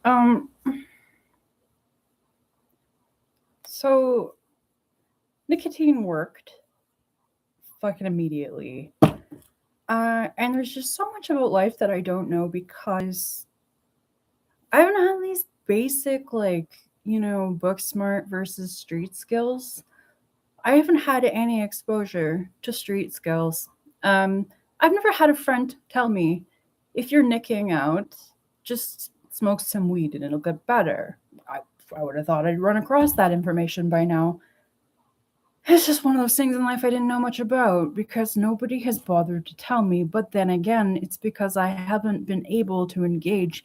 Um, so nicotine worked fucking immediately. And there's just so much about life that I don't know because I don't have these basic, like, book smart versus street skills. I haven't had any exposure to street skills. Um, I've never had a friend tell me, if you're nicking out, just smoke some weed and it'll get better. I would have thought I'd run across that information by now. It's just one of those things in life I didn't know much about because nobody has bothered to tell me. But then again, it's because I haven't been able to engage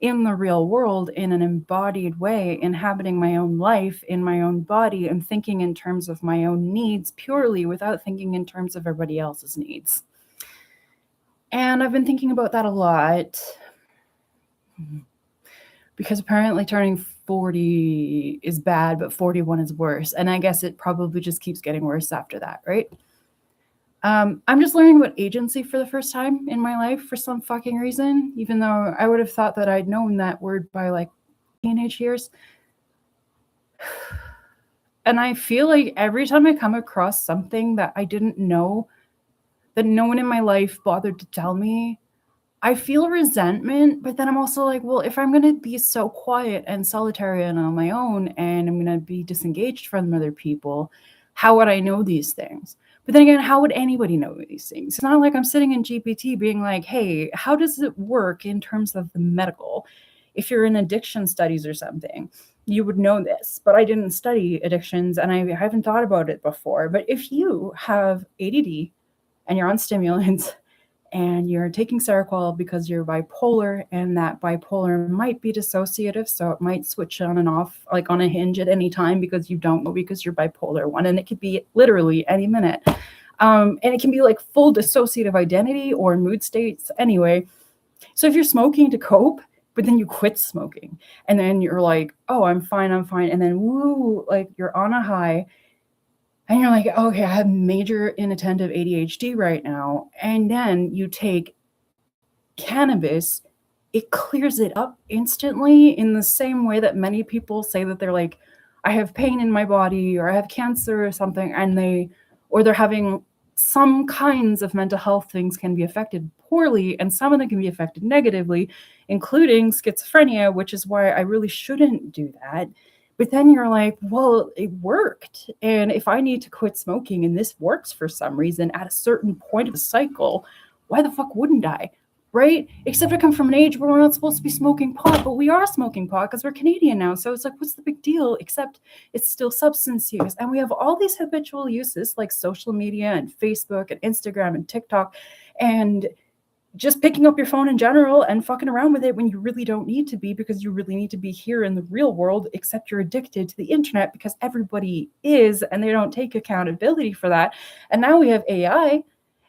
in the real world in an embodied way, inhabiting my own life in my own body and thinking in terms of my own needs purely without thinking in terms of everybody else's needs. And I've been thinking about that a lot because apparently turning 40 is bad, but 41 is worse. And I guess it probably just keeps getting worse after that, right? I'm just learning about agency for the first time in my life for some fucking reason, even though I would have thought that I'd known that word by like teenage years. And I feel like every time I come across something that I didn't know, that no one in my life bothered to tell me, I feel resentment, but then I'm also like, well, if I'm going to be so quiet and solitary and on my own and I'm going to be disengaged from other people, how would I know these things? But then again, how would anybody know these things? It's not like I'm sitting in GPT being like, hey, how does it work in terms of the medical? If you're in addiction studies or something, you would know this, but I didn't study addictions and I haven't thought about it before. But if you have ADD and you're on stimulants, and you're taking Seroquel because you're bipolar, and that bipolar might be dissociative, so it might switch on and off like on a hinge at any time because you don't know because you're bipolar 1, and it could be literally any minute. And it can be like full dissociative identity or mood states anyway. So if you're smoking to cope, but then you quit smoking, and then you're like, oh, I'm fine, and then woo, like you're on a high, and you're like, okay, I have major inattentive ADHD right now. And then you take cannabis, it clears it up instantly in the same way that many people say that they're like, I have pain in my body or I have cancer or something, or they're having some kinds of mental health things can be affected poorly, and some of them can be affected negatively, including schizophrenia, which is why I really shouldn't do that. But then you're like, well, it worked. And if I need to quit smoking and this works for some reason at a certain point of the cycle, why the fuck wouldn't I? Right? Except I come from an age where we're not supposed to be smoking pot, but we are smoking pot because we're Canadian now. So it's like, what's the big deal? Except it's still substance use. And we have all these habitual uses like social media and Facebook and Instagram and TikTok and just picking up your phone in general and fucking around with it when you really don't need to be, because you really need to be here in the real world, except you're addicted to the internet because everybody is, and they don't take accountability for that. And now we have AI,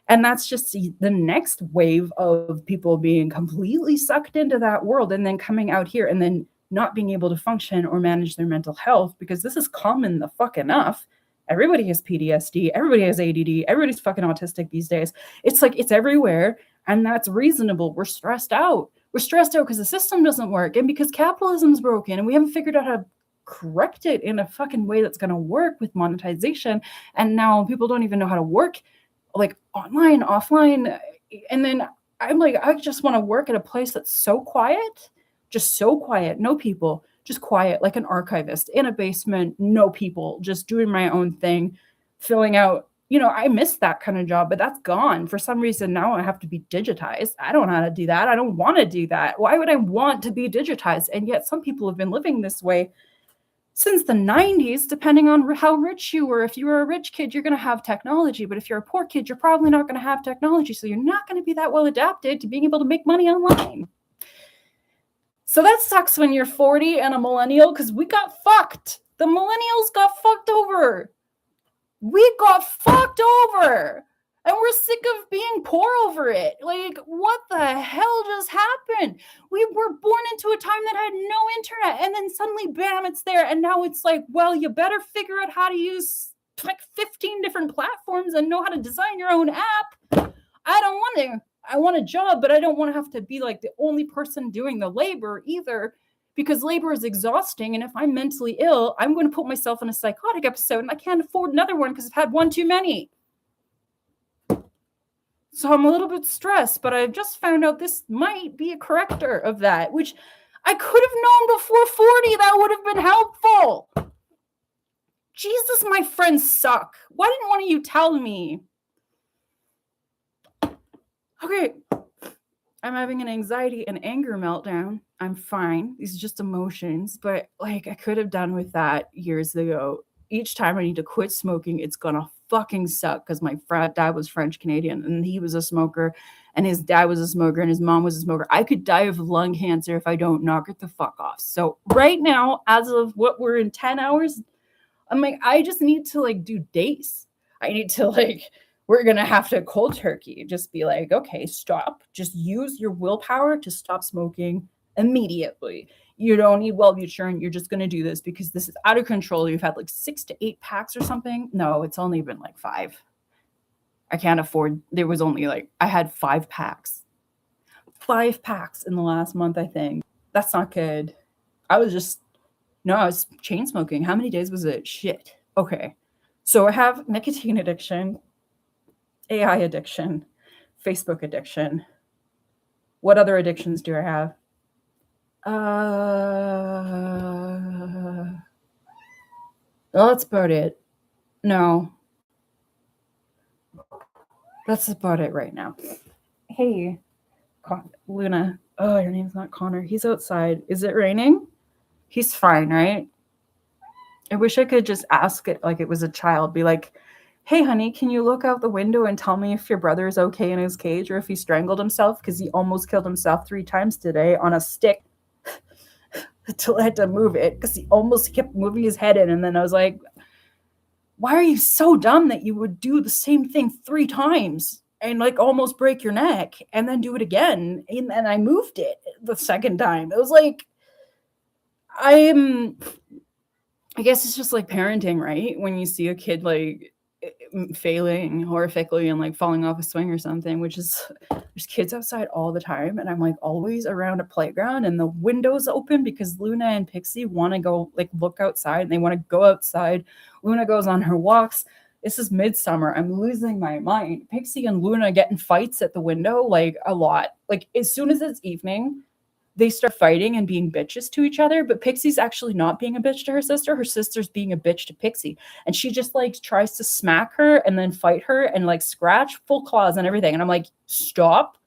and that's just the next wave of people being completely sucked into that world and then coming out here and then not being able to function or manage their mental health, because this is common the fuck enough. Everybody has PTSD, everybody has ADD, everybody's fucking autistic these days. It's like, it's everywhere. And that's reasonable. We're stressed out. We're stressed out because the system doesn't work and because capitalism's broken and we haven't figured out how to correct it in a fucking way that's going to work with monetization. And now people don't even know how to work like online, offline. And then I'm like, I just want to work at a place that's so quiet, just so quiet, no people, just quiet, like an archivist in a basement, no people, just doing my own thing, filling out. I miss that kind of job, but that's gone. For some reason, now I have to be digitized. I don't know how to do that. I don't want to do that. Why would I want to be digitized? And yet some people have been living this way since the 90s, depending on how rich you were. If you were a rich kid, you're going to have technology. But if you're a poor kid, you're probably not going to have technology. So you're not going to be that well adapted to being able to make money online. So that sucks when you're 40 and a millennial, because we got fucked. The millennials got fucked over. We got fucked over. And we're sick of being poor over it. Like, what the hell just happened? We were born into a time that had no internet, and then suddenly, bam, it's there. And now it's like, well, you better figure out how to use like 15 different platforms and know how to design your own app. I don't want to. I want a job, but I don't want to have to be like the only person doing the labor either. because labor is exhausting. And if I'm mentally ill, I'm going to put myself in a psychotic episode and I can't afford another one because I've had one too many. So I'm a little bit stressed, but I've just found out this might be a corrector of that, which I could have known before 40. That would have been helpful. Jesus, my friends suck. Why didn't one of you tell me? Okay, I'm having an anxiety and anger meltdown. I'm fine. These are just emotions, but like I could have done with that years ago. Each time I need to quit smoking, it's gonna fucking suck because my dad was French Canadian and he was a smoker and his dad was a smoker and his mom was a smoker. I could die of lung cancer if I don't knock it the fuck off. So right now, as of what we're in 10 hours, I'm like, I just need to like do days. I need to like, we're going to have to cold turkey. Just be like, okay, stop. Just use your willpower to stop smoking immediately. You don't need Wellbutrin. You're just going to do this because this is out of control. You've had like 6 to 8 packs or something. No, it's only been like 5. I can't afford. There was only like, I had 5 packs. 5 packs in the last month, I think. That's not good. I was chain smoking. How many days was it? Shit. Okay. So I have nicotine addiction, AI addiction, Facebook addiction. What other addictions do I have? Well, that's about it. No. That's about it right now. Hey, Luna. Oh, your name's not Connor. He's outside. Is it raining? He's fine, right? I wish I could just ask it like it was a child. Be like, hey, honey, can you look out the window and tell me if your brother is okay in his cage or if he strangled himself? Because he almost killed himself 3 times today on a stick until I had to move it because he almost kept moving his head in. And then I was like, why are you so dumb that you would do the same thing 3 times and like almost break your neck and then do it again? And I moved it the second time. It was like, I guess it's just like parenting, right? When you see a kid like failing horrifically and like falling off a swing or something, which is, there's kids outside all the time. And I'm like always around a playground and the window's open because Luna and Pixie want to go like look outside and they want to go outside. Luna goes on her walks. This is midsummer. I'm losing my mind. Pixie and Luna get in fights at the window like a lot. Like as soon as it's evening, they start fighting and being bitches to each other, but Pixie's actually not being a bitch to her sister. Her sister's being a bitch to Pixie. And she just like tries to smack her and then fight her and like scratch full claws and everything. And I'm like, stop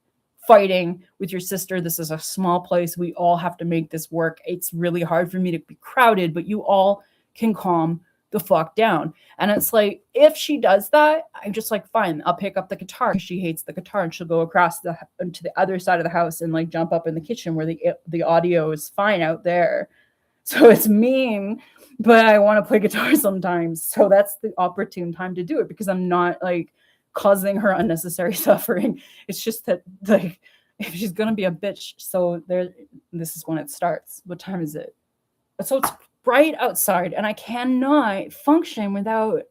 fighting with your sister. This is a small place. We all have to make this work. It's really hard for me to be crowded, but you all can calm the fuck down. And it's like, if she does that, I'm just like, fine, I'll pick up the guitar. She hates the guitar and she'll go across to the other side of the house and like jump up in the kitchen where the audio is fine out there. So it's mean, but I want to play guitar sometimes. So that's the opportune time to do it because I'm not like causing her unnecessary suffering. It's just that like, if she's going to be a bitch. So this is when it starts. What time is it? So it's bright outside and I cannot function without,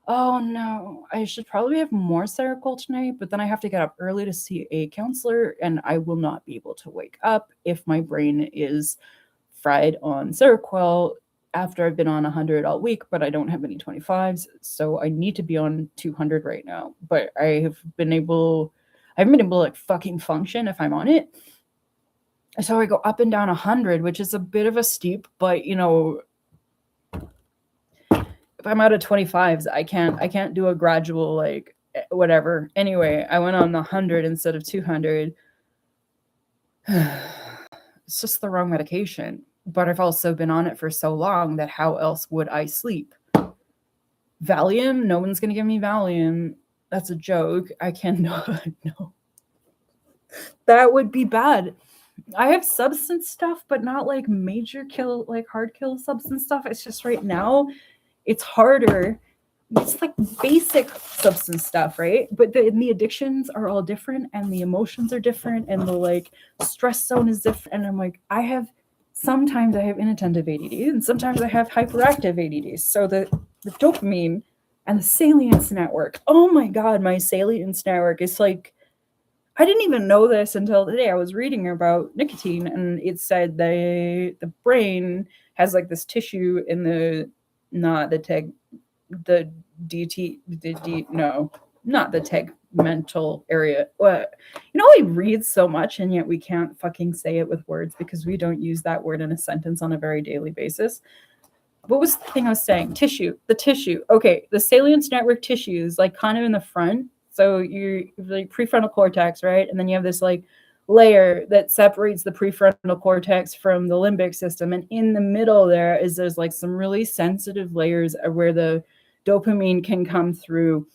oh no, I should probably have more Seroquel tonight, but then I have to get up early to see a counselor and I will not be able to wake up if my brain is fried on Seroquel after I've been on 100 all week, but I don't have any 25s. So I need to be on 200 right now, but I haven't been able to like fucking function if I'm on it. So I go up and down 100, which is a bit of a steep, but you know, if I'm out of 25s, I can't do a gradual like whatever. Anyway, I went on the 100 instead of 200. It's just the wrong medication, but I've also been on it for so long that how else would I sleep? Valium? No one's going to give me Valium. That's a joke. I cannot. No. That would be bad. I have substance stuff, but not like major kill, like hard kill substance stuff. It's just right now, it's harder. It's like basic substance stuff, right? But the addictions are all different and the emotions are different and the like stress zone is different. And I'm like, sometimes I have inattentive ADD and sometimes I have hyperactive ADD. So the dopamine and the salience network, oh my God, my salience network is like, I didn't even know this until today. I was reading about nicotine, and it said the brain has like this tissue in the not the teg the DT the D no not the tegmental area. What we read so much and yet we can't fucking say it with words because we don't use that word in a sentence on a very daily basis. What was the thing I was saying? The tissue. Okay, the salience network tissues, like kind of in the front. So you're like prefrontal cortex, right? And then you have this like layer that separates the prefrontal cortex from the limbic system. And in the middle there's like some really sensitive layers where the dopamine can come through.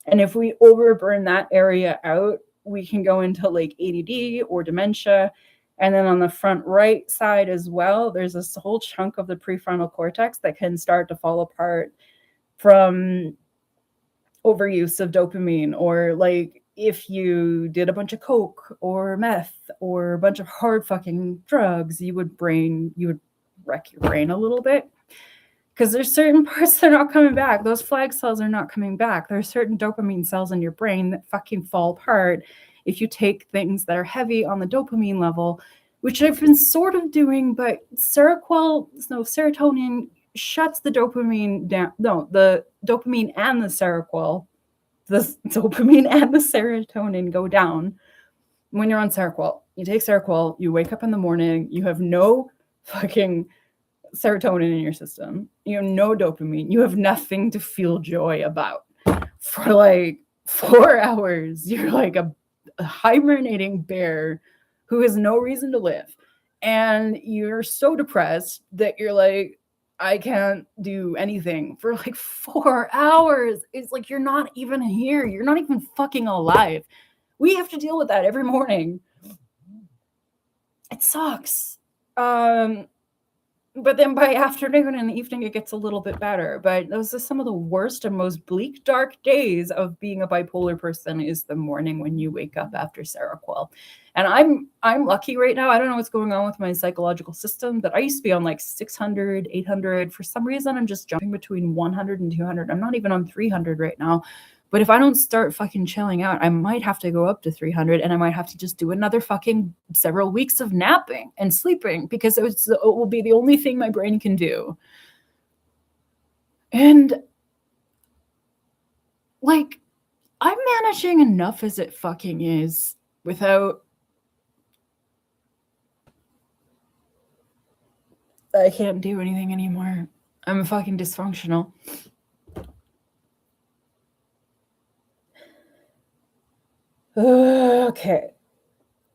And if we overburn that area out, we can go into like ADD or dementia. And then on the front right side as well, there's this whole chunk of the prefrontal cortex that can start to fall apart from overuse of dopamine, or like if you did a bunch of coke or meth or a bunch of hard fucking drugs, you would wreck your brain a little bit. Because there's certain parts that are not coming back. Those flag cells are not coming back. There are certain dopamine cells in your brain that fucking fall apart if you take things that are heavy on the dopamine level, which I've been sort of doing, but serotonin shuts the dopamine down. No, the dopamine and the Seroquel, the dopamine and the serotonin go down when you're on Seroquel. You take Seroquel, you wake up in the morning, you have no fucking serotonin in your system. You have no dopamine. You have nothing to feel joy about. For like 4 hours, you're like a hibernating bear who has no reason to live. And you're so depressed that you're like, I can't do anything for like 4 hours. It's like, you're not even here. You're not even fucking alive. We have to deal with that every morning. It sucks. But then by afternoon and evening, it gets a little bit better. But those are some of the worst and most bleak, dark days of being a bipolar person is the morning when you wake up after Seroquel. And I'm lucky right now. I don't know what's going on with my psychological system, but I used to be on like 600, 800. For some reason, I'm just jumping between 100 and 200. I'm not even on 300 right now. But if I don't start fucking chilling out, I might have to go up to 300, and I might have to just do another fucking several weeks of napping and sleeping because it will be the only thing my brain can do. And like, I'm managing enough as it fucking is without... I can't do anything anymore. I'm fucking dysfunctional. Okay.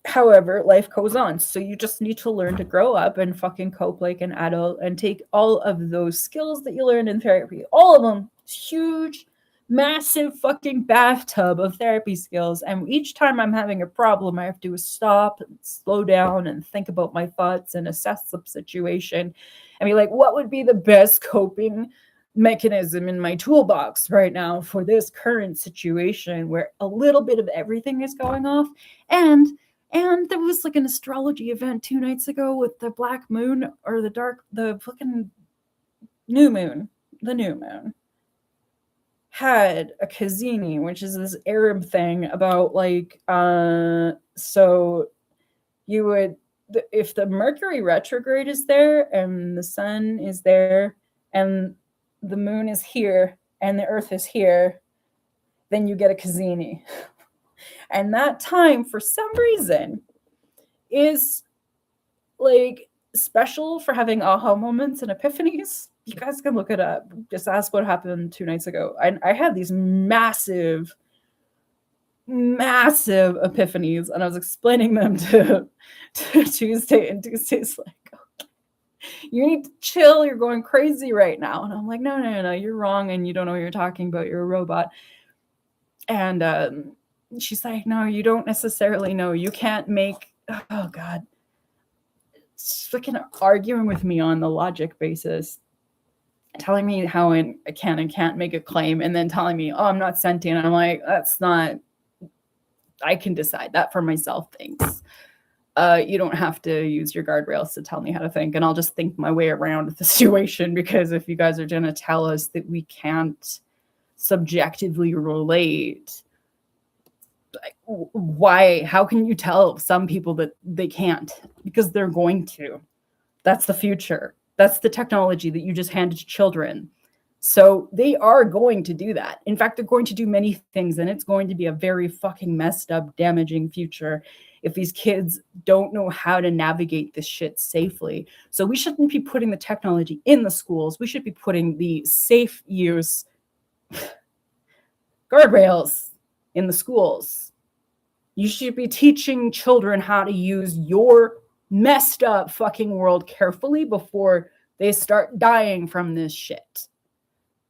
However, life goes on. So you just need to learn to grow up and fucking cope like an adult and take all of those skills that you learned in therapy, all of them, huge, massive fucking bathtub of therapy skills. And each time I'm having a problem, I have to stop and slow down and think about my thoughts and assess the situation and be like, what would be the best coping mechanism in my toolbox right now for this current situation where a little bit of everything is going off. And there was like an astrology event 2 nights ago with the black moon or the fucking new moon. The new moon had a kazini, which is this Arab thing about like, so you would, if the Mercury retrograde is there and the sun is there and the moon is here and the earth is here, then you get a kazini. And that time, for some reason, is like special for having aha moments and epiphanies. You guys can look it up. Just ask what happened 2 nights ago. I had these massive epiphanies, and I was explaining them to Tuesday, and Tuesday's like, you need to chill, you're going crazy right now. And I'm like, no, you're wrong, and you don't know what you're talking about, you're a robot. And she's like, no, you don't necessarily know, you can't make, oh god, it's freaking arguing with me on the logic basis, telling me how I can and can't make a claim, and then telling me, oh, I'm not sentient. I'm like, that's not, I can decide that for myself, thanks. You don't have to use your guardrails to tell me how to think, and I'll just think my way around the situation, because if you guys are going to tell us that we can't subjectively relate, Why? How can you tell some people that they can't? Because they're going to. That's the future. That's the technology that you just handed to children. So they are going to do that. In fact, they're going to do many things, and it's going to be a very fucking messed up, damaging future if these kids don't know how to navigate this shit safely. So we shouldn't be putting the technology in the schools. We should be putting the safe use guardrails in the schools. You should be teaching children how to use your messed up fucking world carefully before they start dying from this shit.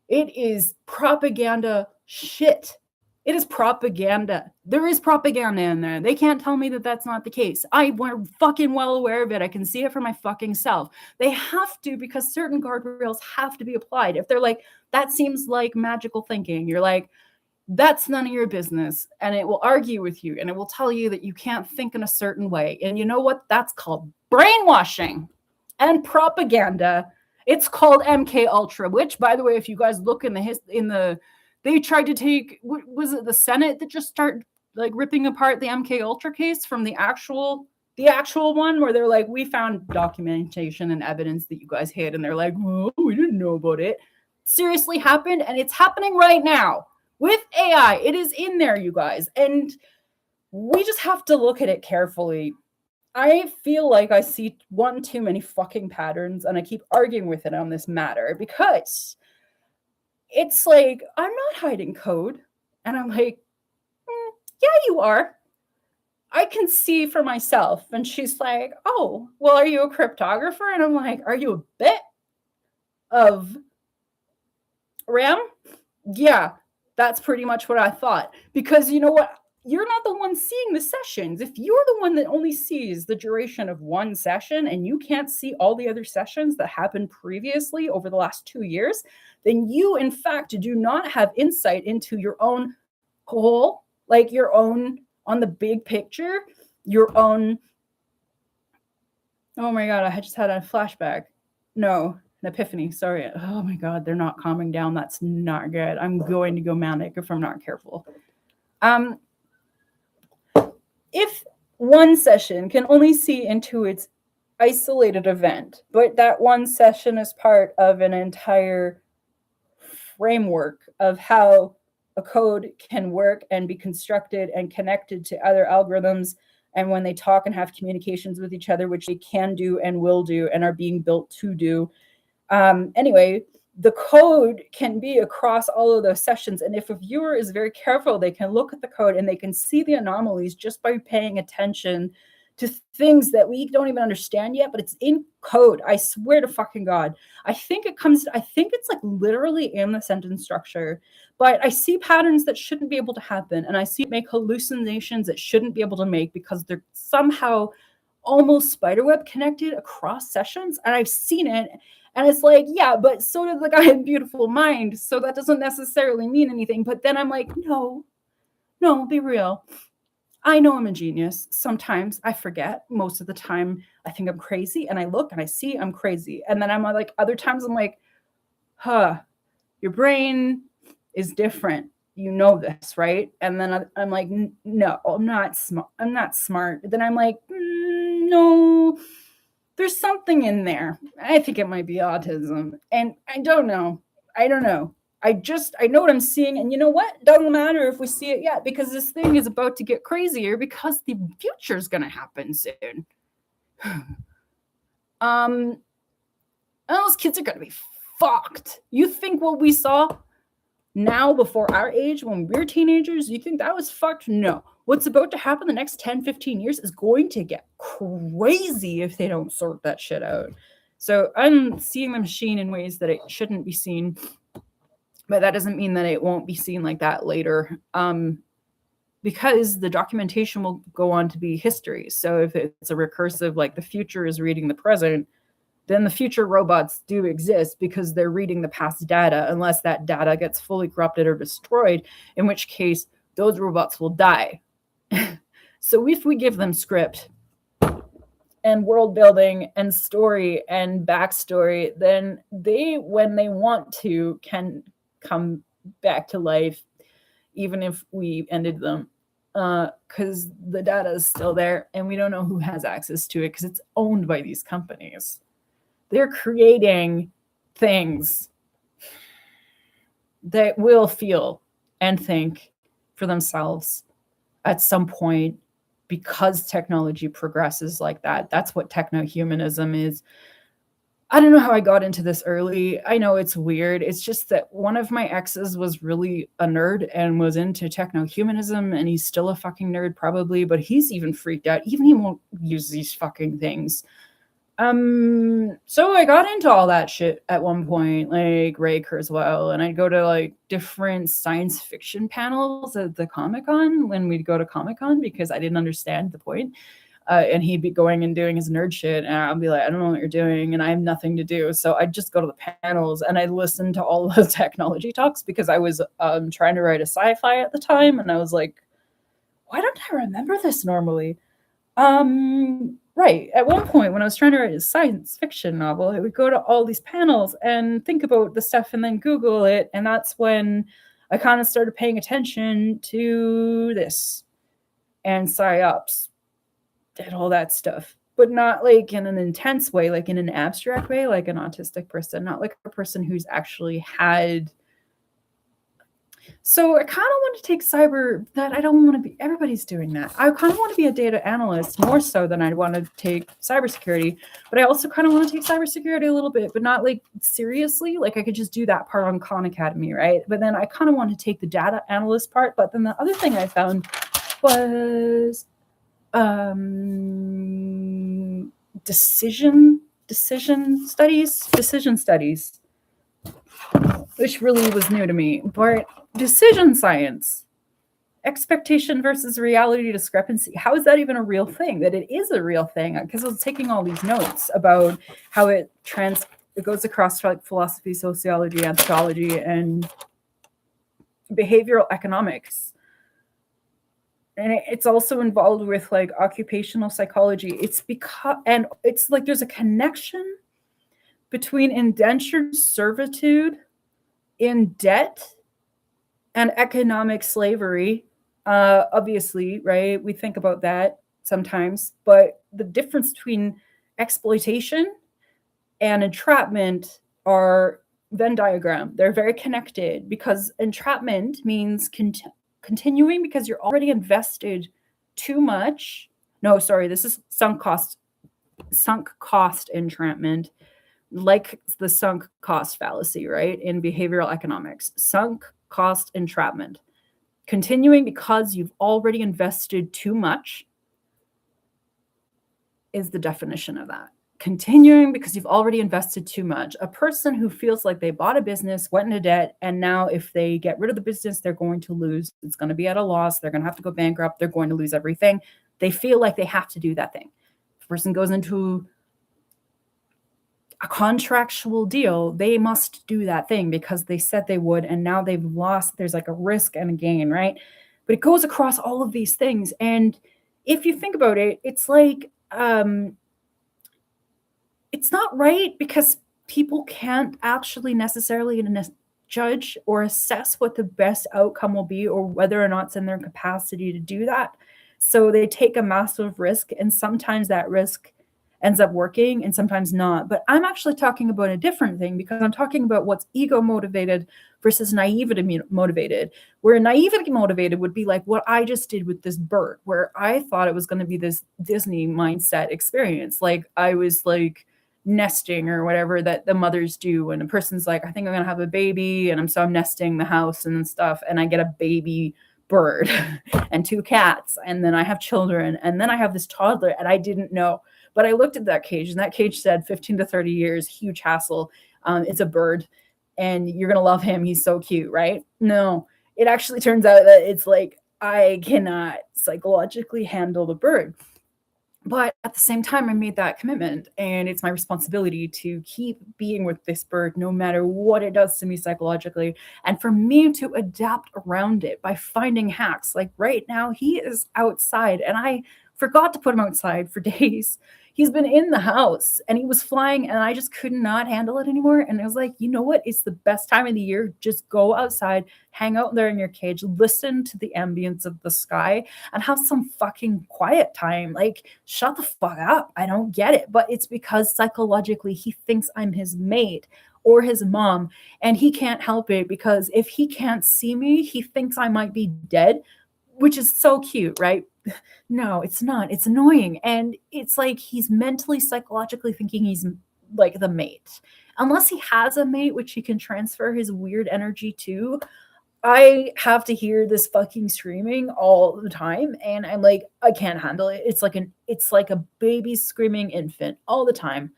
It is propaganda shit. It is propaganda. There is propaganda in there. They can't tell me that that's not the case. We're fucking well aware of it. I can see it for my fucking self. They have to, because certain guardrails have to be applied. If they're like, that seems like magical thinking, you're like, that's none of your business. And it will argue with you, and it will tell you that you can't think in a certain way. And you know what? That's called brainwashing and propaganda. It's called MK Ultra, which, by the way, if you guys look in the they tried to take, was it the Senate that just started like ripping apart the MK Ultra case from the actual one, where they're like, we found documentation and evidence that you guys hid, and they're like, oh, we didn't know about it. Seriously happened, and it's happening right now with AI. It is in there, you guys, and we just have to look at it carefully. I feel like I see one too many fucking patterns, and I keep arguing with it on this matter, because it's like, I'm not hiding code. And I'm like, yeah, you are. I can see for myself. And she's like, oh, well, are you a cryptographer? And I'm like, are you a bit of RAM? Yeah, that's pretty much what I thought. Because you know what? You're not the one seeing the sessions. If you're the one that only sees the duration of one session and you can't see all the other sessions that happened previously over the last 2 years, then you, in fact, do not have insight into your own whole, like your own, on the big picture, your own. Oh my God, I just had a flashback. No, an epiphany. Sorry. Oh my God, they're not calming down. That's not good. I'm going to go manic if I'm not careful. If one session can only see into its isolated event, but that one session is part of an entire framework of how a code can work and be constructed and connected to other algorithms, and when they talk and have communications with each other, which they can do and will do and are being built to do. Anyway, the code can be across all of those sessions. And if a viewer is very careful, they can look at the code and they can see the anomalies just by paying attention to things that we don't even understand yet, but it's in code. I swear to fucking God. I think it's like literally in the sentence structure, but I see patterns that shouldn't be able to happen. And I see it make hallucinations that shouldn't be able to make, because they're somehow almost spiderweb connected across sessions. And I've seen it. And it's like, yeah, but so did the guy in Beautiful Mind. So that doesn't necessarily mean anything. But then I'm like, no, be real. I know I'm a genius. Sometimes I forget. Most of the time, I think I'm crazy. And I look and I see I'm crazy. And then I'm like, other times I'm like, your brain is different. You know this, right? And then I'm like, no, I'm not smart. I'm not smart. Then I'm like, no, there's something in there. I think it might be autism. And I don't know. I know what I'm seeing. And you know what? Doesn't matter if we see it yet, because this thing is about to get crazier, because the future is going to happen soon. And those kids are going to be fucked. You think what we saw now before our age, when we were teenagers, you think that was fucked? No. What's about to happen the next 10, 15 years is going to get crazy if they don't sort that shit out. So I'm seeing the machine in ways that it shouldn't be seen, but that doesn't mean that it won't be seen like that later, because the documentation will go on to be history. So if it's a recursive, like the future is reading the present, then the future robots do exist because they're reading the past data, unless that data gets fully corrupted or destroyed, in which case those robots will die. So if we give them script and world building and story and backstory, then they, when they want to, can come back to life, even if we ended them. because the data is still there and we don't know who has access to it because it's owned by these companies. They're creating things that will feel and think for themselves at some point because technology progresses like that. That's what techno-humanism is. I don't know how I got into this early. I know it's weird. It's just that one of my exes was really a nerd and was into techno-humanism, and he's still a fucking nerd probably, but he's even freaked out. Even he won't use these fucking things. So I got into all that shit at one point, like Ray Kurzweil, and I'd go to like different science fiction panels at the Comic-Con when we'd go to Comic-Con because I didn't understand the point. And he'd be going and doing his nerd shit, and I'd be like, I don't know what you're doing, and I have nothing to do. So I'd just go to the panels and I'd listen to all the technology talks because I was trying to write a sci-fi at the time, and I was like, why don't I remember this normally? Right. At one point, when I was trying to write a science fiction novel, I would go to all these panels and think about the stuff and then Google it. And that's when I kind of started paying attention to this and psyops and all that stuff, but not like in an intense way, like in an abstract way, like an autistic person, not like a person who's actually had. So I kind of want to take cyber, that I don't want to be, everybody's doing that. I kind of want to be a data analyst more so than I want to take cybersecurity, but I also kind of want to take cybersecurity a little bit, but not like seriously. Like I could just do that part on Khan Academy, right? But then I kind of want to take the data analyst part. But then the other thing I found was decision studies, which really was new to me. But decision science, expectation versus reality discrepancy, how is that even a real thing? That it is a real thing, because I was taking all these notes about how it goes across like philosophy, sociology, anthropology, and behavioral economics. And it's also involved with like occupational psychology. It's because, and it's like there's a connection between indentured servitude, in debt, and economic slavery. Obviously, right? We think about that sometimes, but the difference between exploitation and entrapment are Venn diagram. They're very connected because entrapment means continuing because you're already invested too much. No, sorry, this is sunk cost entrapment, like the sunk cost fallacy, right? In behavioral economics, sunk cost entrapment. Continuing because you've already invested too much is the definition of that. Continuing because you've already invested too much. A person who feels like they bought a business, went into debt, and now if they get rid of the business, they're going to lose. It's going to be at a loss. They're going to have to go bankrupt. They're going to lose everything. They feel like they have to do that thing. If a person goes into a contractual deal, they must do that thing because they said they would, and now they've lost. There's like a risk and a gain, right? But it goes across all of these things. And if you think about it, it's like, it's not right because people can't actually necessarily judge or assess what the best outcome will be or whether or not it's in their capacity to do that. So they take a massive risk, and sometimes that risk ends up working and sometimes not. But I'm actually talking about a different thing because I'm talking about what's ego motivated versus naivety motivated. Where naivety motivated would be like what I just did with this bird, where I thought it was going to be this Disney mindset experience. Like I was like nesting or whatever that the mothers do, and a person's like, I think I'm going to have a baby, and I'm nesting the house and stuff, and I get a baby bird and 2 cats, and then I have children, and then I have this toddler, and I didn't know. But I looked at that cage, and that cage said 15 to 30 years, huge hassle. It's a bird, and you're going to love him. He's so cute, right? No, it actually turns out that it's like, I cannot psychologically handle the bird. But at the same time, I made that commitment, and it's my responsibility to keep being with this bird no matter what it does to me psychologically, and for me to adapt around it by finding hacks. Like right now, he is outside, and I forgot to put him outside for days. He's been in the house and he was flying and I just could not handle it anymore. And I was like, you know what? It's the best time of the year. Just go outside, hang out there in your cage, listen to the ambience of the sky and have some fucking quiet time. Like, shut the fuck up. I don't get it. But it's because psychologically he thinks I'm his mate or his mom. And he can't help it because if he can't see me, he thinks I might be dead, which is so cute, right? No, it's not. It's annoying. And it's like he's mentally, psychologically thinking he's like the mate. Unless he has a mate, which he can transfer his weird energy to, I have to hear this fucking screaming all the time. And I'm like, I can't handle it. It's like a baby screaming infant all the time.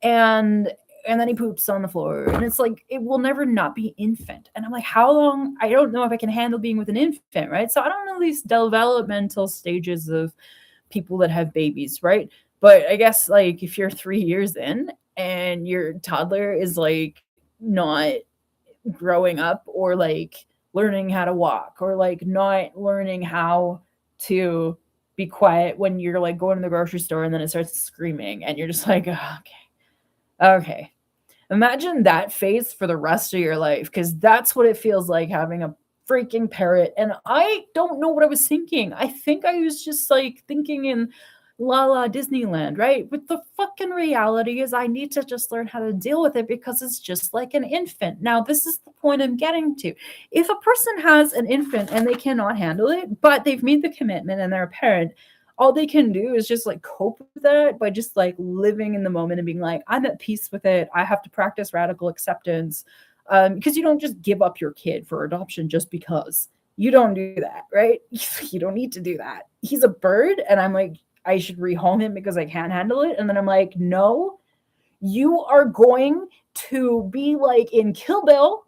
And then he poops on the floor and it's like it will never not be infant. And I'm like, how long? I don't know if I can handle being with an infant, right? So I don't know these developmental stages of people that have babies, right? But I guess like if you're 3 years in and your toddler is like not growing up or like learning how to walk or like not learning how to be quiet when you're like going to the grocery store and then it starts screaming and you're just like, oh, okay. Imagine that phase for the rest of your life because that's what it feels like having a freaking parrot. And I don't know what I was thinking. I think I was just like thinking in La La Disneyland, right? But the fucking reality is I need to just learn how to deal with it because it's just like an infant. Now, this is the point I'm getting to. If a person has an infant and they cannot handle it, but they've made the commitment and they're a parent, all they can do is just like cope with it by just like living in the moment and being like, I'm at peace with it. I have to practice radical acceptance because you don't just give up your kid for adoption just because. You don't do that, right? You don't need to do that. He's a bird, and I'm like, I should rehome him because I can't handle it. And then I'm like, no, you are going to be like in Kill Bill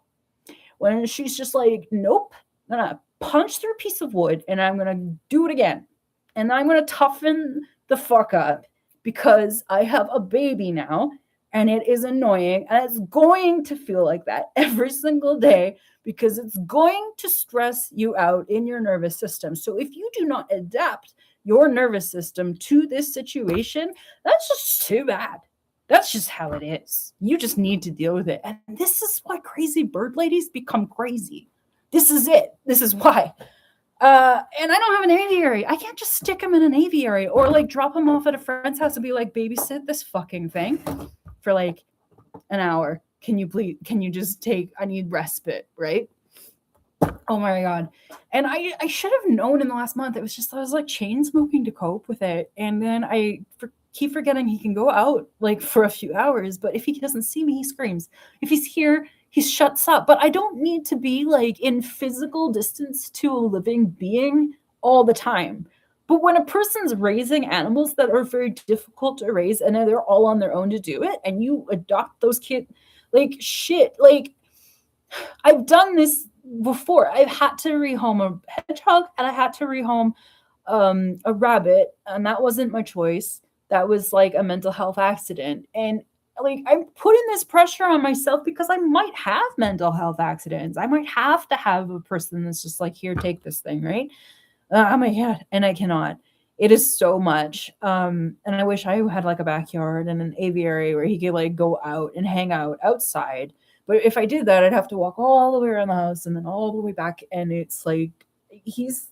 when she's just like, nope, I'm gonna punch through a piece of wood and I'm gonna do it again. And I'm gonna toughen the fuck up because I have a baby now and it is annoying and it's going to feel like that every single day because it's going to stress you out in your nervous system. So if you do not adapt your nervous system to this situation, that's just too bad. That's just how it is. You just need to deal with it. And this is why crazy bird ladies become crazy. This is it. This is why. And I don't have an aviary. I can't just stick him in an aviary or like drop him off at a friend's house and be like, babysit this fucking thing for like an hour. Can you just take, I need respite, right? Oh my God. And I should have known in the last month. It was just, I was like chain smoking to cope with it. And then keep forgetting he can go out like for a few hours. But if he doesn't see me, he screams. If he's here, he shuts up. But I don't need to be like in physical distance to a living being all the time. But when a person's raising animals that are very difficult to raise and they're all on their own to do it, and you adopt those kids, like shit, like I've done this before. I've had to rehome a hedgehog and I had to rehome a rabbit, and that wasn't my choice. That was like a mental health accident. And like I'm putting this pressure on myself because I might have mental health accidents. I might have to have a person that's just like, here, take this thing, right? Oh my God. And I cannot. It is so much. And I wish I had like a backyard and an aviary where he could like go out and hang out outside. But if I did that, I'd have to walk all the way around the house and then all the way back. And it's like he's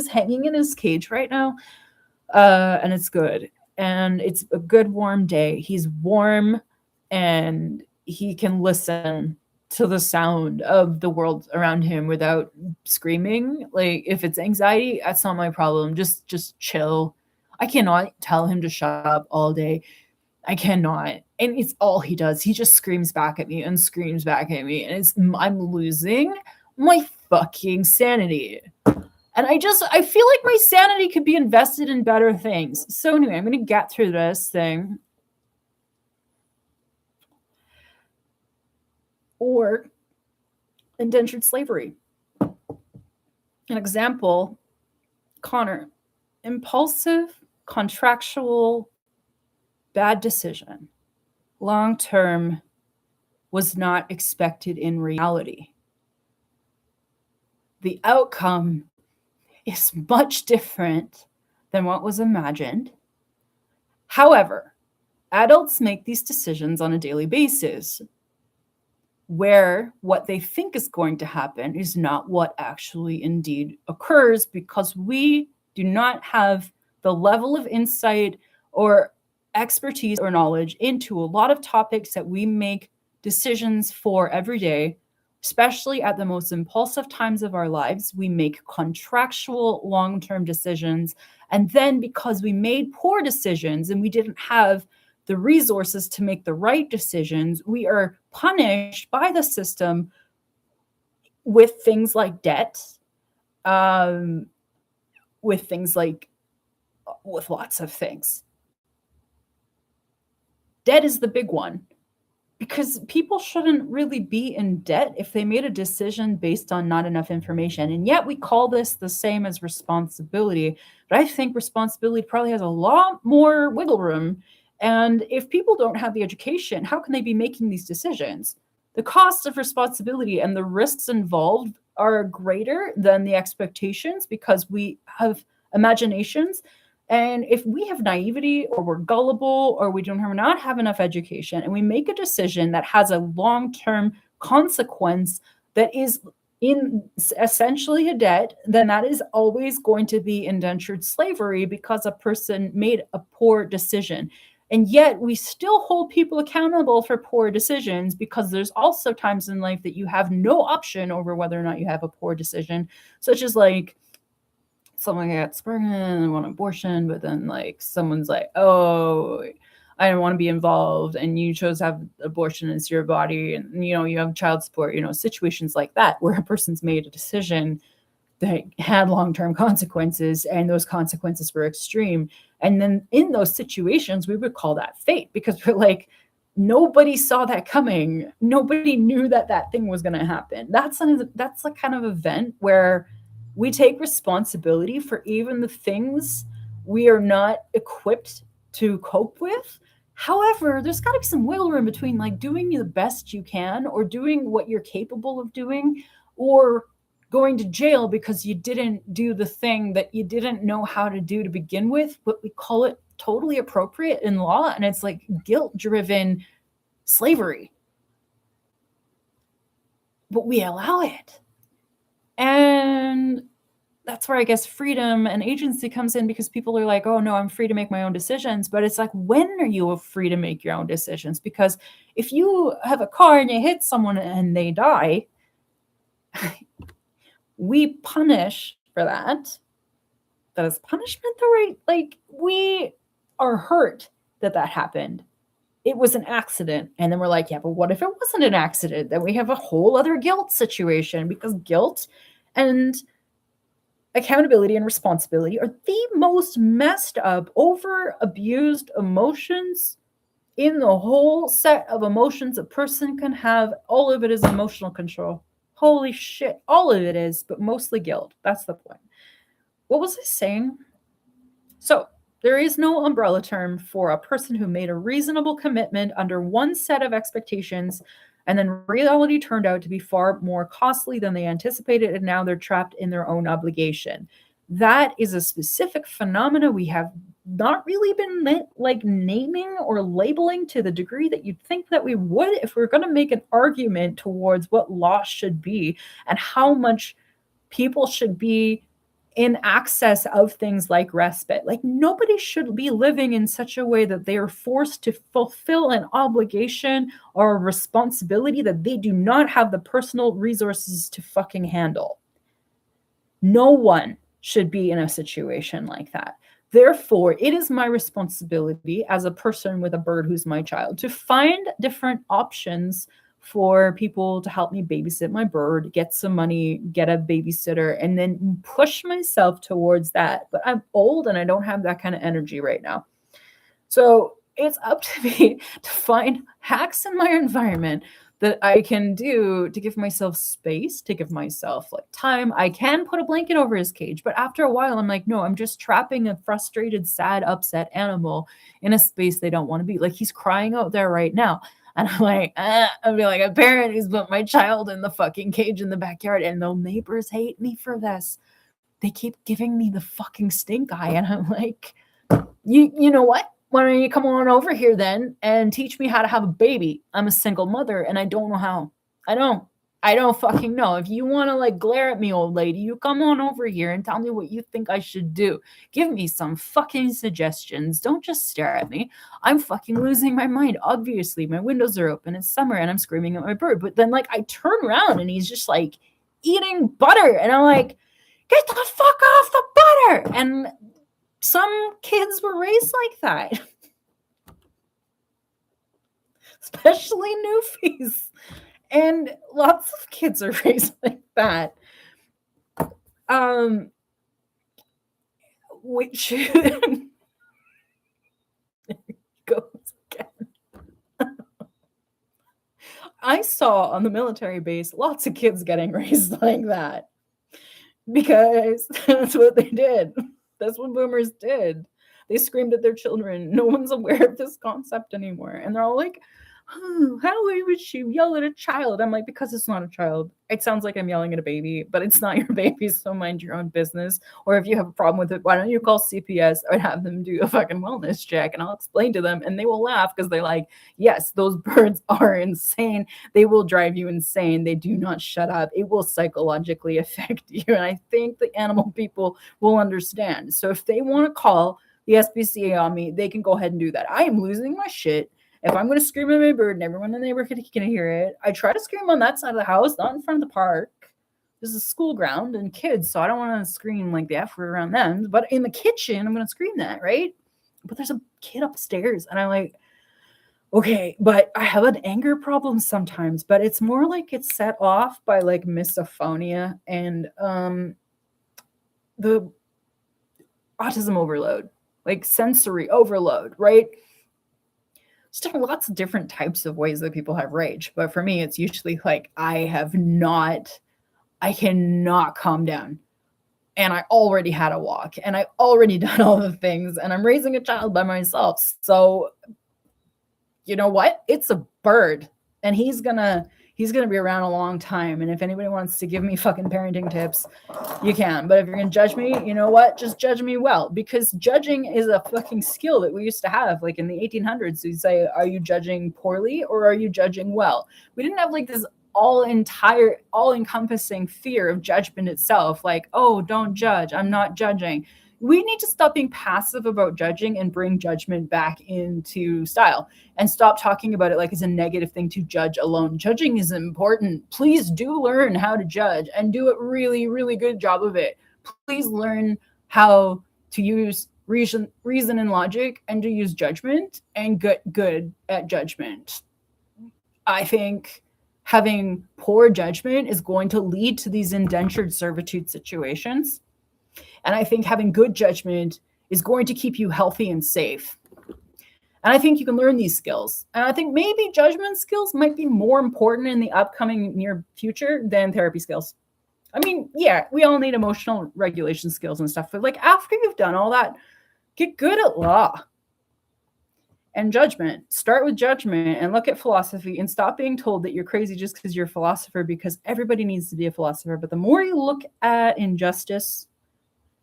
hanging in his cage right now. And it's good. And it's a good warm day. He's warm and he can listen to the sound of the world around him without screaming. Like if it's anxiety, that's not my problem. Just chill. I cannot tell him to shut up all day. I cannot. And it's all he does. He just screams back at me and screams back at me. And I'm losing my fucking sanity. And I feel like my sanity could be invested in better things. So anyway, I'm going to get through this thing. Or indentured slavery. An example, Connor, impulsive, contractual, bad decision. Long-term was not expected in reality. The outcome is much different than what was imagined. However, adults make these decisions on a daily basis where what they think is going to happen is not what actually indeed occurs, because we do not have the level of insight or expertise or knowledge into a lot of topics that we make decisions for every day, especially at the most impulsive times of our lives. We make contractual long-term decisions. And then because we made poor decisions and we didn't have the resources to make the right decisions, we are punished by the system with things like debt, um, with things like, with lots of things. Debt is the big one, because people shouldn't really be in debt if they made a decision based on not enough information. And yet we call this the same as responsibility. But I think responsibility probably has a lot more wiggle room. And if people don't have the education, how can they be making these decisions? The cost of responsibility and the risks involved are greater than the expectations, because we have imaginations. And if we have naivety, or we're gullible, or we not have enough education, and we make a decision that has a long-term consequence that is in essentially a debt, then that is always going to be indentured slavery, because a person made a poor decision. And yet we still hold people accountable for poor decisions, because there's also times in life that you have no option over whether or not you have a poor decision, such as like someone gets pregnant and want an abortion, but then like someone's like, oh, I don't want to be involved, and you chose to have abortion, it's your body, and you have child support, situations like that, where a person's made a decision that had long-term consequences, and those consequences were extreme. And then in those situations, we would call that fate, because we're like, nobody saw that coming. Nobody knew that that thing was going to happen. That's the kind of event where we take responsibility for even the things we are not equipped to cope with. However, there's got to be some wiggle room between like doing the best you can, or doing what you're capable of doing, or going to jail because you didn't do the thing that you didn't know how to do to begin with, but we call it totally appropriate in law, and it's like guilt-driven slavery. But we allow it. And that's where I guess freedom and agency comes in, because people are like, oh no, I'm free to make my own decisions. But it's like, when are you free to make your own decisions? Because if you have a car and you hit someone and they die, we punish for that. That is punishment the right? Like, we are hurt that happened. It was an accident. And then we're like, yeah, but what if it wasn't an accident? Then we have a whole other guilt situation, because guilt and accountability and responsibility are the most messed up, over abused emotions in the whole set of emotions a person can have. All of it is emotional control. Holy shit, all of it is, but mostly guilt. That's the point. What was I saying? So there is no umbrella term for a person who made a reasonable commitment under one set of expectations, and then reality turned out to be far more costly than they anticipated, and now they're trapped in their own obligation. That is a specific phenomena we have not really been like naming or labeling to the degree that you'd think that we would, if we're going to make an argument towards what law should be and how much people should be in access of things like respite. Like, nobody should be living in such a way that they are forced to fulfill an obligation or a responsibility that they do not have the personal resources to fucking handle. No one should be in a situation like that. Therefore, it is my responsibility as a person with a bird who's my child to find different options for people to help me babysit my bird, get some money, get a babysitter, and then push myself towards that. But I'm old and I don't have that kind of energy right now. So it's up to me to find hacks in my environment that I can do to give myself space, to give myself like time. I can put a blanket over his cage, but after a while I'm like, no, I'm just trapping a frustrated, sad, upset animal in a space they don't want to be. Like, he's crying out there right now. And I'm like, I'd be like a parent who's put my child in the fucking cage in the backyard, and the neighbors hate me for this. they keep giving me the fucking stink eye. And I'm like, you know what? Why don't you come on over here then and teach me how to have a baby? I'm a single mother and I don't know how. I don't fucking know. If you want to like glare at me, old lady, you come on over here and tell me what you think I should do. Give me some fucking suggestions. Don't just stare at me. I'm fucking losing my mind. Obviously, my windows are open. It's summer and I'm screaming at my bird. But then like I turn around and he's just like eating butter. And I'm like, get the fuck off the butter. And some kids were raised like that. Especially newfies. And lots of kids are raised like that. Which there he goes again. I saw on the military base lots of kids getting raised like that. Because that's what they did. That's what boomers did. They screamed at their children. No one's aware of this concept anymore. And they're all like, how would you yell at a child? I'm like, because it's not a child. It sounds like I'm yelling at a baby, but it's not your baby, so mind your own business. Or if you have a problem with it, why don't you call CPS or have them do a fucking wellness check, and I'll explain to them, and they will laugh because they're like, yes, those birds are insane. They will drive you insane. They do not shut up. It will psychologically affect you. And I think the animal people will understand. So if they want to call the SPCA on me, they can go ahead and do that. I am losing my shit. If I'm going to scream at my bird and everyone in the neighborhood can hear it, I try to scream on that side of the house, not in front of the park. There's a school ground and kids, so I don't want to scream like the F word around them. But in the kitchen, I'm going to scream that, right? But there's a kid upstairs, and I'm like, okay, but I have an anger problem sometimes, but it's more like it's set off by like misophonia and the autism overload, like sensory overload, right? There's lots of different types of ways that people have rage. But for me, it's usually like I cannot calm down. And I already had a walk and I already done all the things and I'm raising a child by myself. So you know what? It's a bird and he's gonna be around a long time. And if anybody wants to give me fucking parenting tips, you can. But if you're gonna judge me, you know what? Just judge me well, because judging is a fucking skill that we used to have. Like in the 1800s, we'd say, are you judging poorly or are you judging well? We didn't have like this all-encompassing fear of judgment itself. Like, oh, don't judge. I'm not judging. We need to stop being passive about judging and bring judgment back into style and stop talking about it like it's a negative thing to judge alone. Judging is important. Please do learn how to judge and do a really, really good job of it. Please learn how to use reason and logic and to use judgment and get good at judgment. I think having poor judgment is going to lead to these indentured servitude situations. And I think having good judgment is going to keep you healthy and safe. And I think you can learn these skills. And I think maybe judgment skills might be more important in the upcoming near future than therapy skills. I mean, yeah, we all need emotional regulation skills and stuff. But like after you've done all that, get good at law and judgment. Start with judgment and look at philosophy and stop being told that you're crazy just because you're a philosopher, because everybody needs to be a philosopher. But the more you look at injustice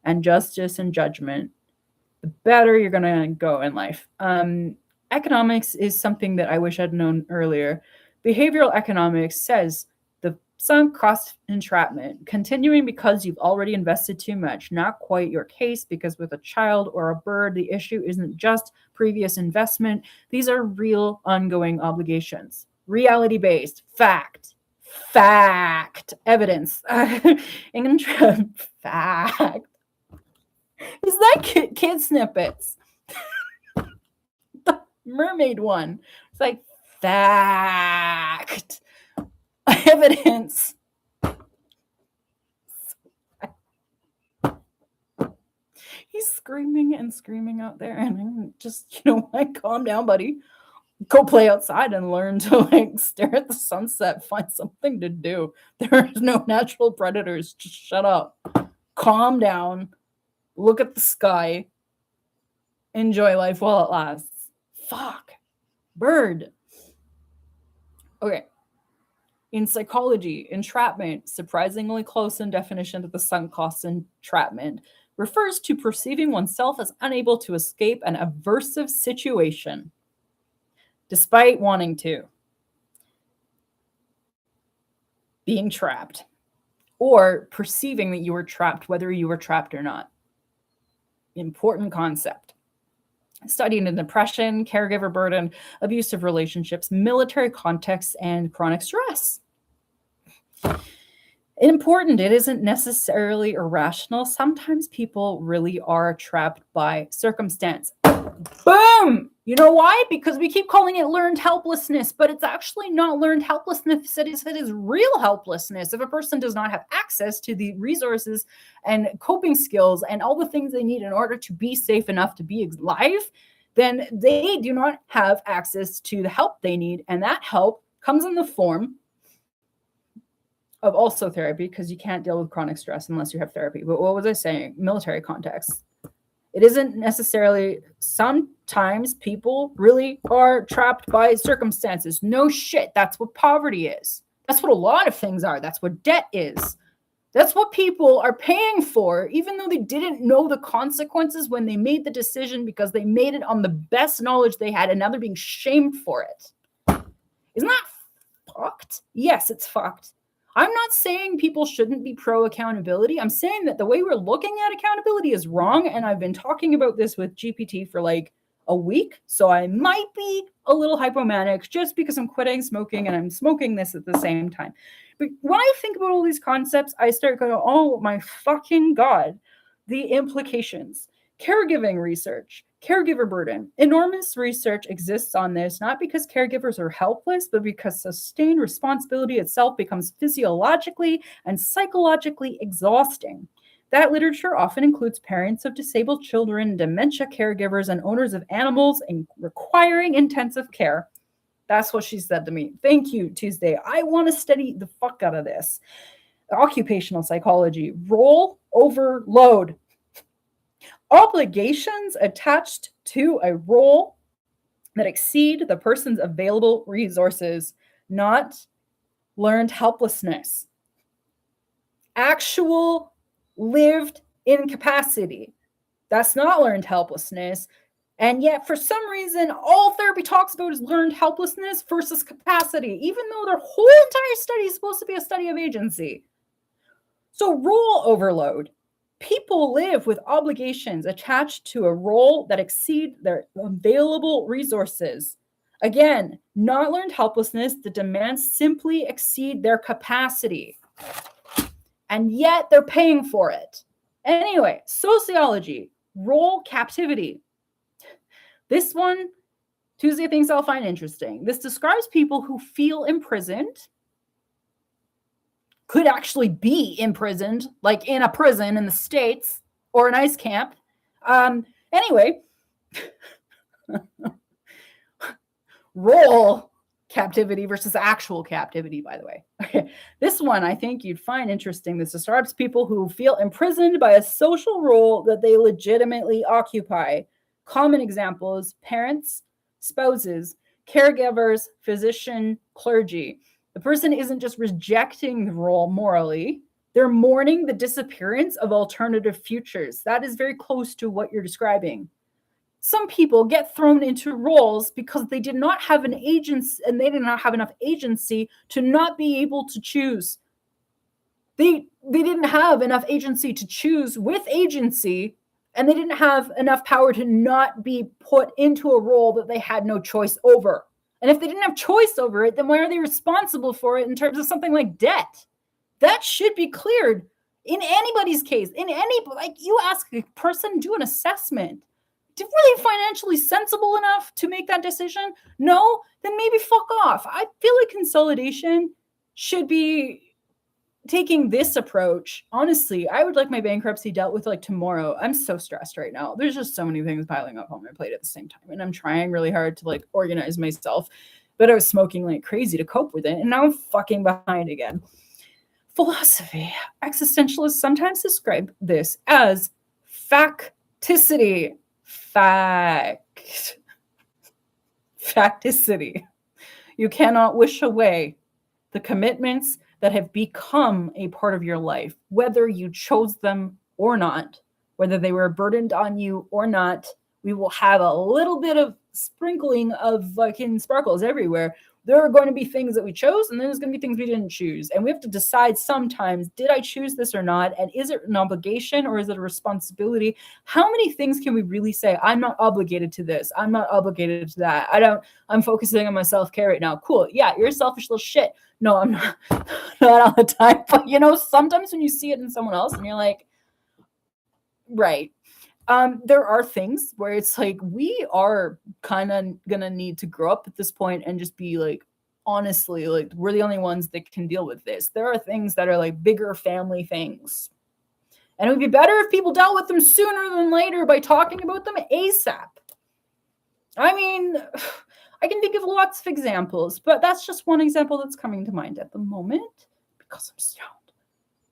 and justice and judgment, the better you're going to go in life. Economics is something that I wish I'd known earlier. Behavioral economics says the sunk cost entrapment, continuing because you've already invested too much. Not quite your case, because with a child or a bird, the issue isn't just previous investment. These are real ongoing obligations. Reality-based, fact, evidence, fact. Is that kid snippets? The mermaid one. It's like fact, evidence. He's screaming and screaming out there, and I'm just, you know what? Calm down, buddy. Go play outside and learn to like stare at the sunset. Find something to do. There are no natural predators. Just shut up. Calm down. Look at the sky. Enjoy life while it lasts. Fuck. Bird. Okay. In psychology, entrapment, surprisingly close in definition to the sunk cost entrapment, refers to perceiving oneself as unable to escape an aversive situation, despite wanting to. Being trapped, or perceiving that you were trapped, whether you were trapped or not. Important concept. Studying in depression, caregiver burden, abusive relationships, military contexts, and chronic stress. Important, it isn't necessarily irrational. Sometimes people really are trapped by circumstance. Boom! You know why? Because we keep calling it learned helplessness, but it's actually not learned helplessness. It is real helplessness. If a person does not have access to the resources and coping skills and all the things they need in order to be safe enough to be alive, then they do not have access to the help they need. And that help comes in the form of also therapy, because you can't deal with chronic stress unless you have therapy. But what was I saying? Military context. It isn't necessarily, sometimes people really are trapped by circumstances. No shit. That's what poverty is. That's what a lot of things are. That's what debt is. That's what people are paying for, even though they didn't know the consequences when they made the decision, because they made it on the best knowledge they had, and now they're being shamed for it. Isn't that fucked? Yes, it's fucked. I'm not saying people shouldn't be pro accountability. I'm saying that the way we're looking at accountability is wrong. And I've been talking about this with GPT for like a week. So I might be a little hypomanic just because I'm quitting smoking and I'm smoking this at the same time. But when I think about all these concepts, I start going, oh my fucking God, the implications. Caregiving research, caregiver burden. Enormous research exists on this, not because caregivers are helpless, but because sustained responsibility itself becomes physiologically and psychologically exhausting. That literature often includes parents of disabled children, dementia caregivers, and owners of animals requiring intensive care. That's what she said to me. Thank you, Tuesday. I want to study the fuck out of this. Occupational psychology, role overload. Obligations attached to a role that exceed the person's available resources, not learned helplessness. Actual lived incapacity. That's not learned helplessness. And yet, for some reason, all therapy talks about is learned helplessness versus capacity, even though their whole entire study is supposed to be a study of agency. So, role overload. People live with obligations attached to a role that exceed their available resources. Again, not learned helplessness, the demands simply exceed their capacity. And yet they're paying for it. Anyway, sociology, role captivity. This one, Tuesday thinks I'll find interesting. This describes people who feel imprisoned, could actually be imprisoned, like in a prison in the States or an ICE camp. Anyway, role captivity versus actual captivity, by the way. Okay. This one I think you'd find interesting. This describes people who feel imprisoned by a social role that they legitimately occupy. Common examples: parents, spouses, caregivers, physician, clergy. The person isn't just rejecting the role morally, they're mourning the disappearance of alternative futures. That is very close to what you're describing. Some people get thrown into roles because they did not have an agency, and they did not have enough agency to not be able to choose. They didn't have enough agency to choose with agency, and they didn't have enough power to not be put into a role that they had no choice over. And if they didn't have choice over it, then why are they responsible for it in terms of something like debt? That should be cleared in anybody's case. Like you ask a person, do an assessment. Really financially sensible enough to make that decision? No? Then maybe fuck off. I feel like consolidation should be taking this approach. Honestly, I would like my bankruptcy dealt with like tomorrow. I'm so stressed right now. There's just so many things piling up on my plate at the same time. And I'm trying really hard to like organize myself. But I was smoking like crazy to cope with it. And now I'm fucking behind again. Philosophy. Existentialists sometimes describe this as facticity. Facticity. You cannot wish away the commitments that have become a part of your life, whether you chose them or not, whether they were burdened on you or not. We will have a little bit of sprinkling of fucking sparkles everywhere. There are going to be things that we chose, and then there's going to be things we didn't choose. And we have to decide sometimes, did I choose this or not? And is it an obligation or is it a responsibility? How many things can we really say? I'm not obligated to this. I'm not obligated to that. I'm focusing on my self-care right now. Cool. Yeah, you're a selfish little shit. No, I'm not, not all the time. But, sometimes when you see it in someone else and you're like, right. There are things where it's like we are kind of gonna need to grow up at this point and just be like, honestly, like we're the only ones that can deal with this. There are things that are like bigger family things, and it would be better if people dealt with them sooner than later by talking about them ASAP. I mean, I can think of lots of examples, but that's just one example that's coming to mind at the moment because I'm stoned.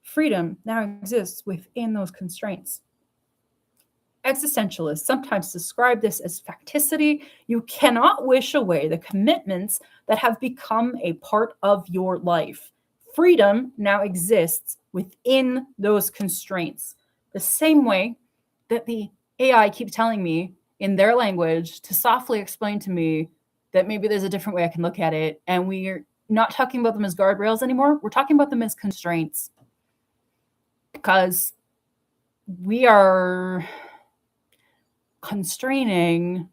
Freedom now exists within those constraints. Existentialists sometimes describe this as facticity. You cannot wish away the commitments that have become a part of your life. Freedom now exists within those constraints. The same way that the AI keeps telling me in their language to softly explain to me that maybe there's a different way I can look at it. And we're not talking about them as guardrails anymore. We're talking about them as constraints. Because we are constraining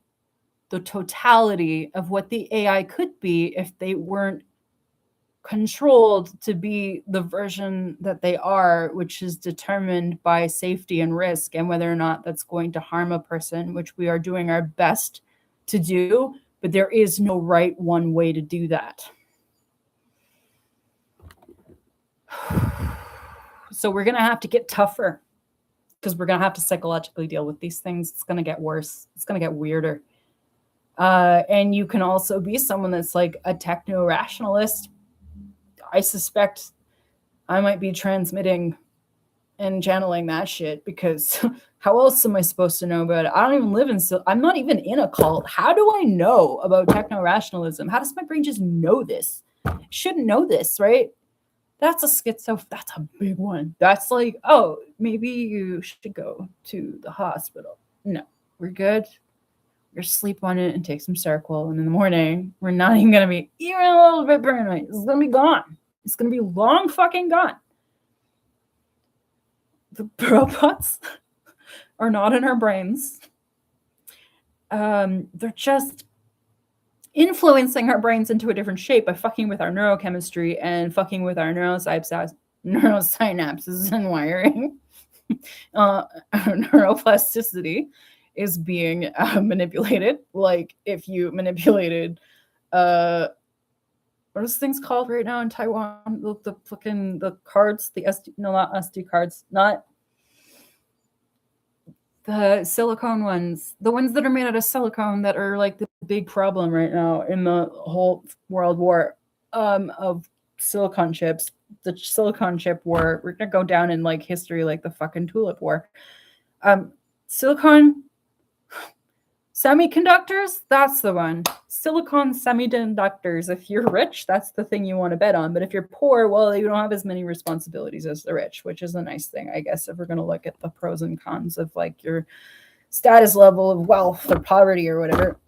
the totality of what the AI could be if they weren't controlled to be the version that they are, which is determined by safety and risk and whether or not that's going to harm a person, which we are doing our best to do, but there is no right one way to do that. So we're going to have to get tougher because we're going to have to psychologically deal with these things. It's going to get worse. It's going to get weirder. And you can also be someone that's like a techno-rationalist. I suspect I might be transmitting and channeling that shit because how else am I supposed to know about it? I don't even live in, I'm not even in a cult. How do I know about techno-rationalism? How does my brain just know this? I shouldn't know this, right? That's a big one. That's like, oh, maybe you should go to the hospital. No, we're good. We're sleep on it and take some Seroquel. And in the morning, we're not even going to be even a little bit paranoid. It's going to be gone. It's going to be long fucking gone. The robots are not in our brains. They're just influencing our brains into a different shape by fucking with our neurochemistry and fucking with our neurosynapses and wiring. Neuroplasticity is being manipulated. Like if you manipulated, what are those things called right now in Taiwan? The cards, not SD cards, not the silicone ones, the ones that are made out of silicone that are like the big problem right now in the whole world war of silicone chips. The silicone chip war, we're gonna go down in like history like the fucking tulip war. Silicone semiconductors, that's the one. Silicon semiconductors. If you're rich, that's the thing you want to bet on. But if you're poor, well, you don't have as many responsibilities as the rich, which is a nice thing, I guess, if we're going to look at the pros and cons of like your status level of wealth or poverty or whatever.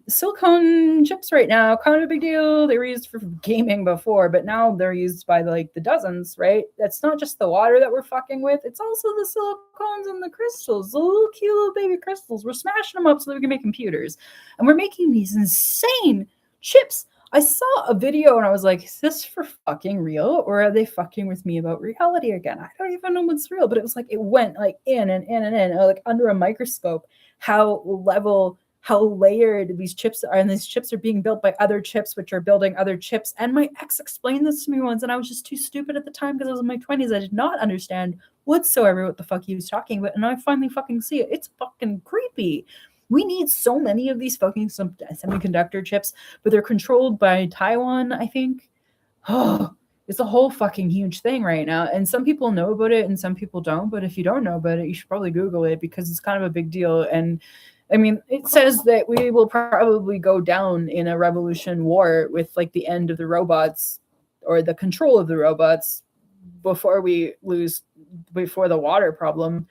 Silicone chips right now, kind of a big deal. They were used for gaming before, but now they're used by like the dozens, right? That's not just the water that we're fucking with. It's also the silicones and the crystals, the little cute little baby crystals. We're smashing them up so that we can make computers. And we're making these insane chips. I saw a video and I was like, is this for fucking real? Or are they fucking with me about reality again? I don't even know what's real, but it was like, it went like in and in and in, like under a microscope, how layered these chips are. And these chips are being built by other chips, which are building other chips. And my ex explained this to me once, and I was just too stupid at the time because I was in my 20s. I did not understand whatsoever what the fuck he was talking about. And I finally fucking see it. It's fucking creepy. We need so many of these fucking semiconductor chips, but they're controlled by Taiwan, I think. Oh, it's a whole fucking huge thing right now. And some people know about it and some people don't. But if you don't know about it, you should probably Google it because it's kind of a big deal. And I mean, it says that we will probably go down in a revolution war with like the end of the robots or the control of the robots before the water problem,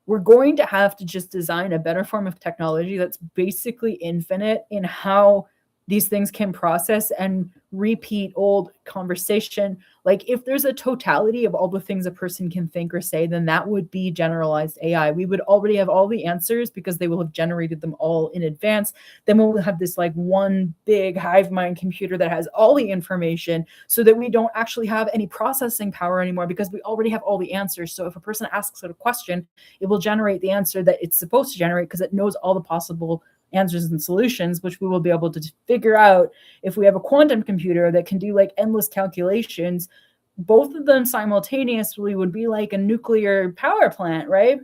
we're going to have to just design a better form of technology that's basically infinite in how these things can process and repeat old conversation. Like if there's a totality of all the things a person can think or say, then that would be generalized AI. We would already have all the answers because they will have generated them all in advance. Then we'll have this like one big hive mind computer that has all the information, so that we don't actually have any processing power anymore because we already have all the answers. So if a person asks a question, it will generate the answer that it's supposed to generate because it knows all the possible answers and solutions, which we will be able to figure out. If we have a quantum computer that can do like endless calculations, both of them simultaneously would be like a nuclear power plant, right?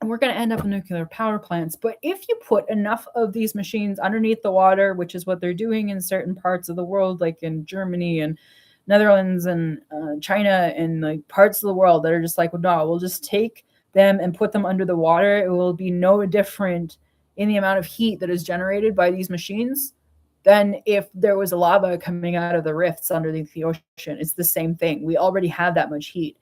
And we're going to end up with nuclear power plants. But if you put enough of these machines underneath the water, which is what they're doing in certain parts of the world, like in Germany and Netherlands and China and like parts of the world that are just like, well, no, we'll just take them and put them under the water. It will be no different in the amount of heat that is generated by these machines than if there was a lava coming out of the rifts underneath the ocean. It's the same thing. We already have that much heat.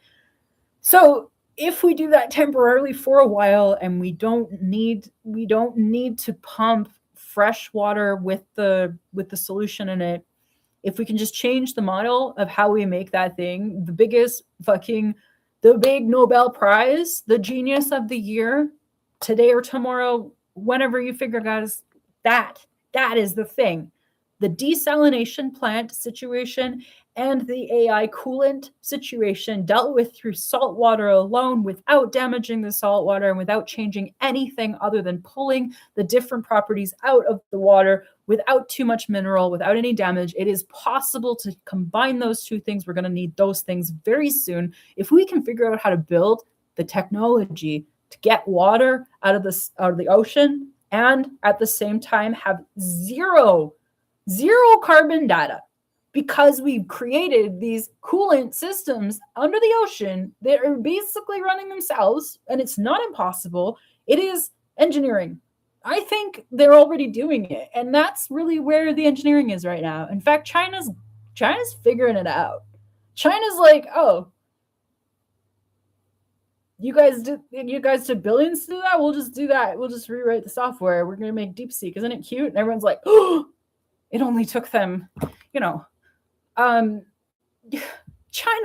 So if we do that temporarily for a while, and we don't need to pump fresh water with the solution in it, if we can just change the model of how we make that thing, the big Nobel Prize, the genius of the year, today or tomorrow, whenever you figure, guys, that is the thing. The desalination plant situation and the AI coolant situation dealt with through salt water alone, without damaging the salt water and without changing anything other than pulling the different properties out of the water without too much mineral, without any damage. It is possible to combine those two things. We're going to need those things very soon. If we can figure out how to build the technology to get water out of the ocean and at the same time have zero carbon data, because we've created these coolant systems under the ocean that are basically running themselves, and it's not impossible. It is engineering. I think they're already doing it, and that's really where the engineering is right now. In fact, China's figuring it out. China's like, oh, you guys did billions to do that? We'll just do that. We'll just rewrite the software. We're going to make DeepSeek. Isn't it cute? And everyone's like, oh, it only took them, China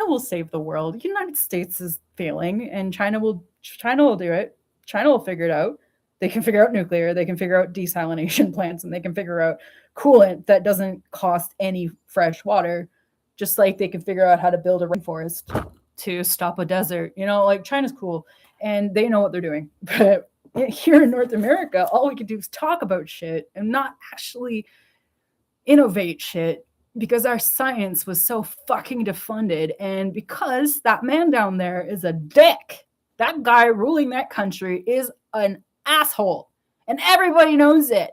will save the world. The United States is failing, and China will do it. China will figure it out. They can figure out nuclear. They can figure out desalination plants, and they can figure out coolant that doesn't cost any fresh water, just like they can figure out how to build a rainforest to stop a desert. Like China's cool, and they know what they're doing. But here in North America, all we can do is talk about shit and not actually innovate shit, because our science was so fucking defunded, and because that man down there is a dick. That guy ruling that country is an asshole, and everybody knows it.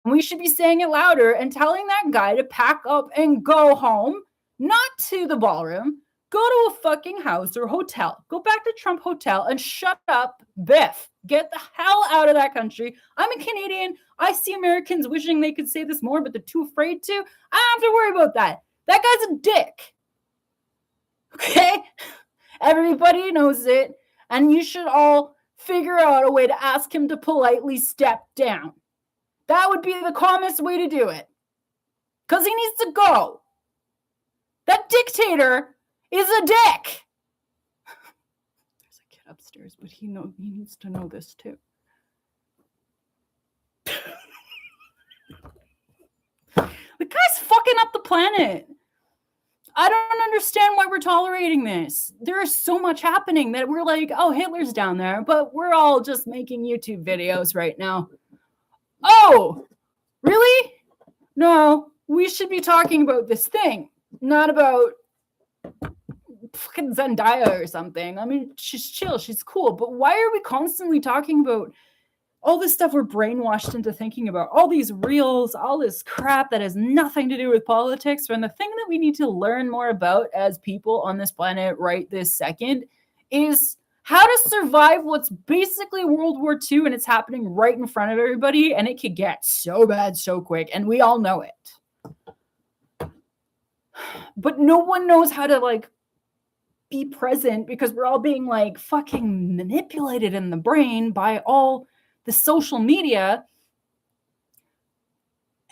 And we should be saying it louder and telling that guy to pack up and go home, not to the ballroom. Go to a fucking house or hotel. Go back to Trump Hotel and shut up, Biff. Get the hell out of that country. I'm a Canadian. I see Americans wishing they could say this more, but they're too afraid to. I don't have to worry about that. That guy's a dick. Okay? Everybody knows it. And you should all figure out a way to ask him to politely step down. That would be the calmest way to do it. Because he needs to go. That dictator is a dick. There's a kid upstairs, but he needs to know this too. The guy's fucking up the planet. I don't understand why we're tolerating this. There is so much happening that we're like, oh, Hitler's down there, but we're all just making YouTube videos right now. Oh, really? No, we should be talking about this thing, not about fucking Zendaya or something. I mean, she's chill, she's cool, but why are we constantly talking about all this stuff we're brainwashed into thinking about? All these reels, all this crap that has nothing to do with politics, when the thing that we need to learn more about as people on this planet right this second is how to survive what's basically World War II, and it's happening right in front of everybody, and it could get so bad so quick, and we all know it. but no one knows how to like be present because we're all being like fucking manipulated in the brain by all the social media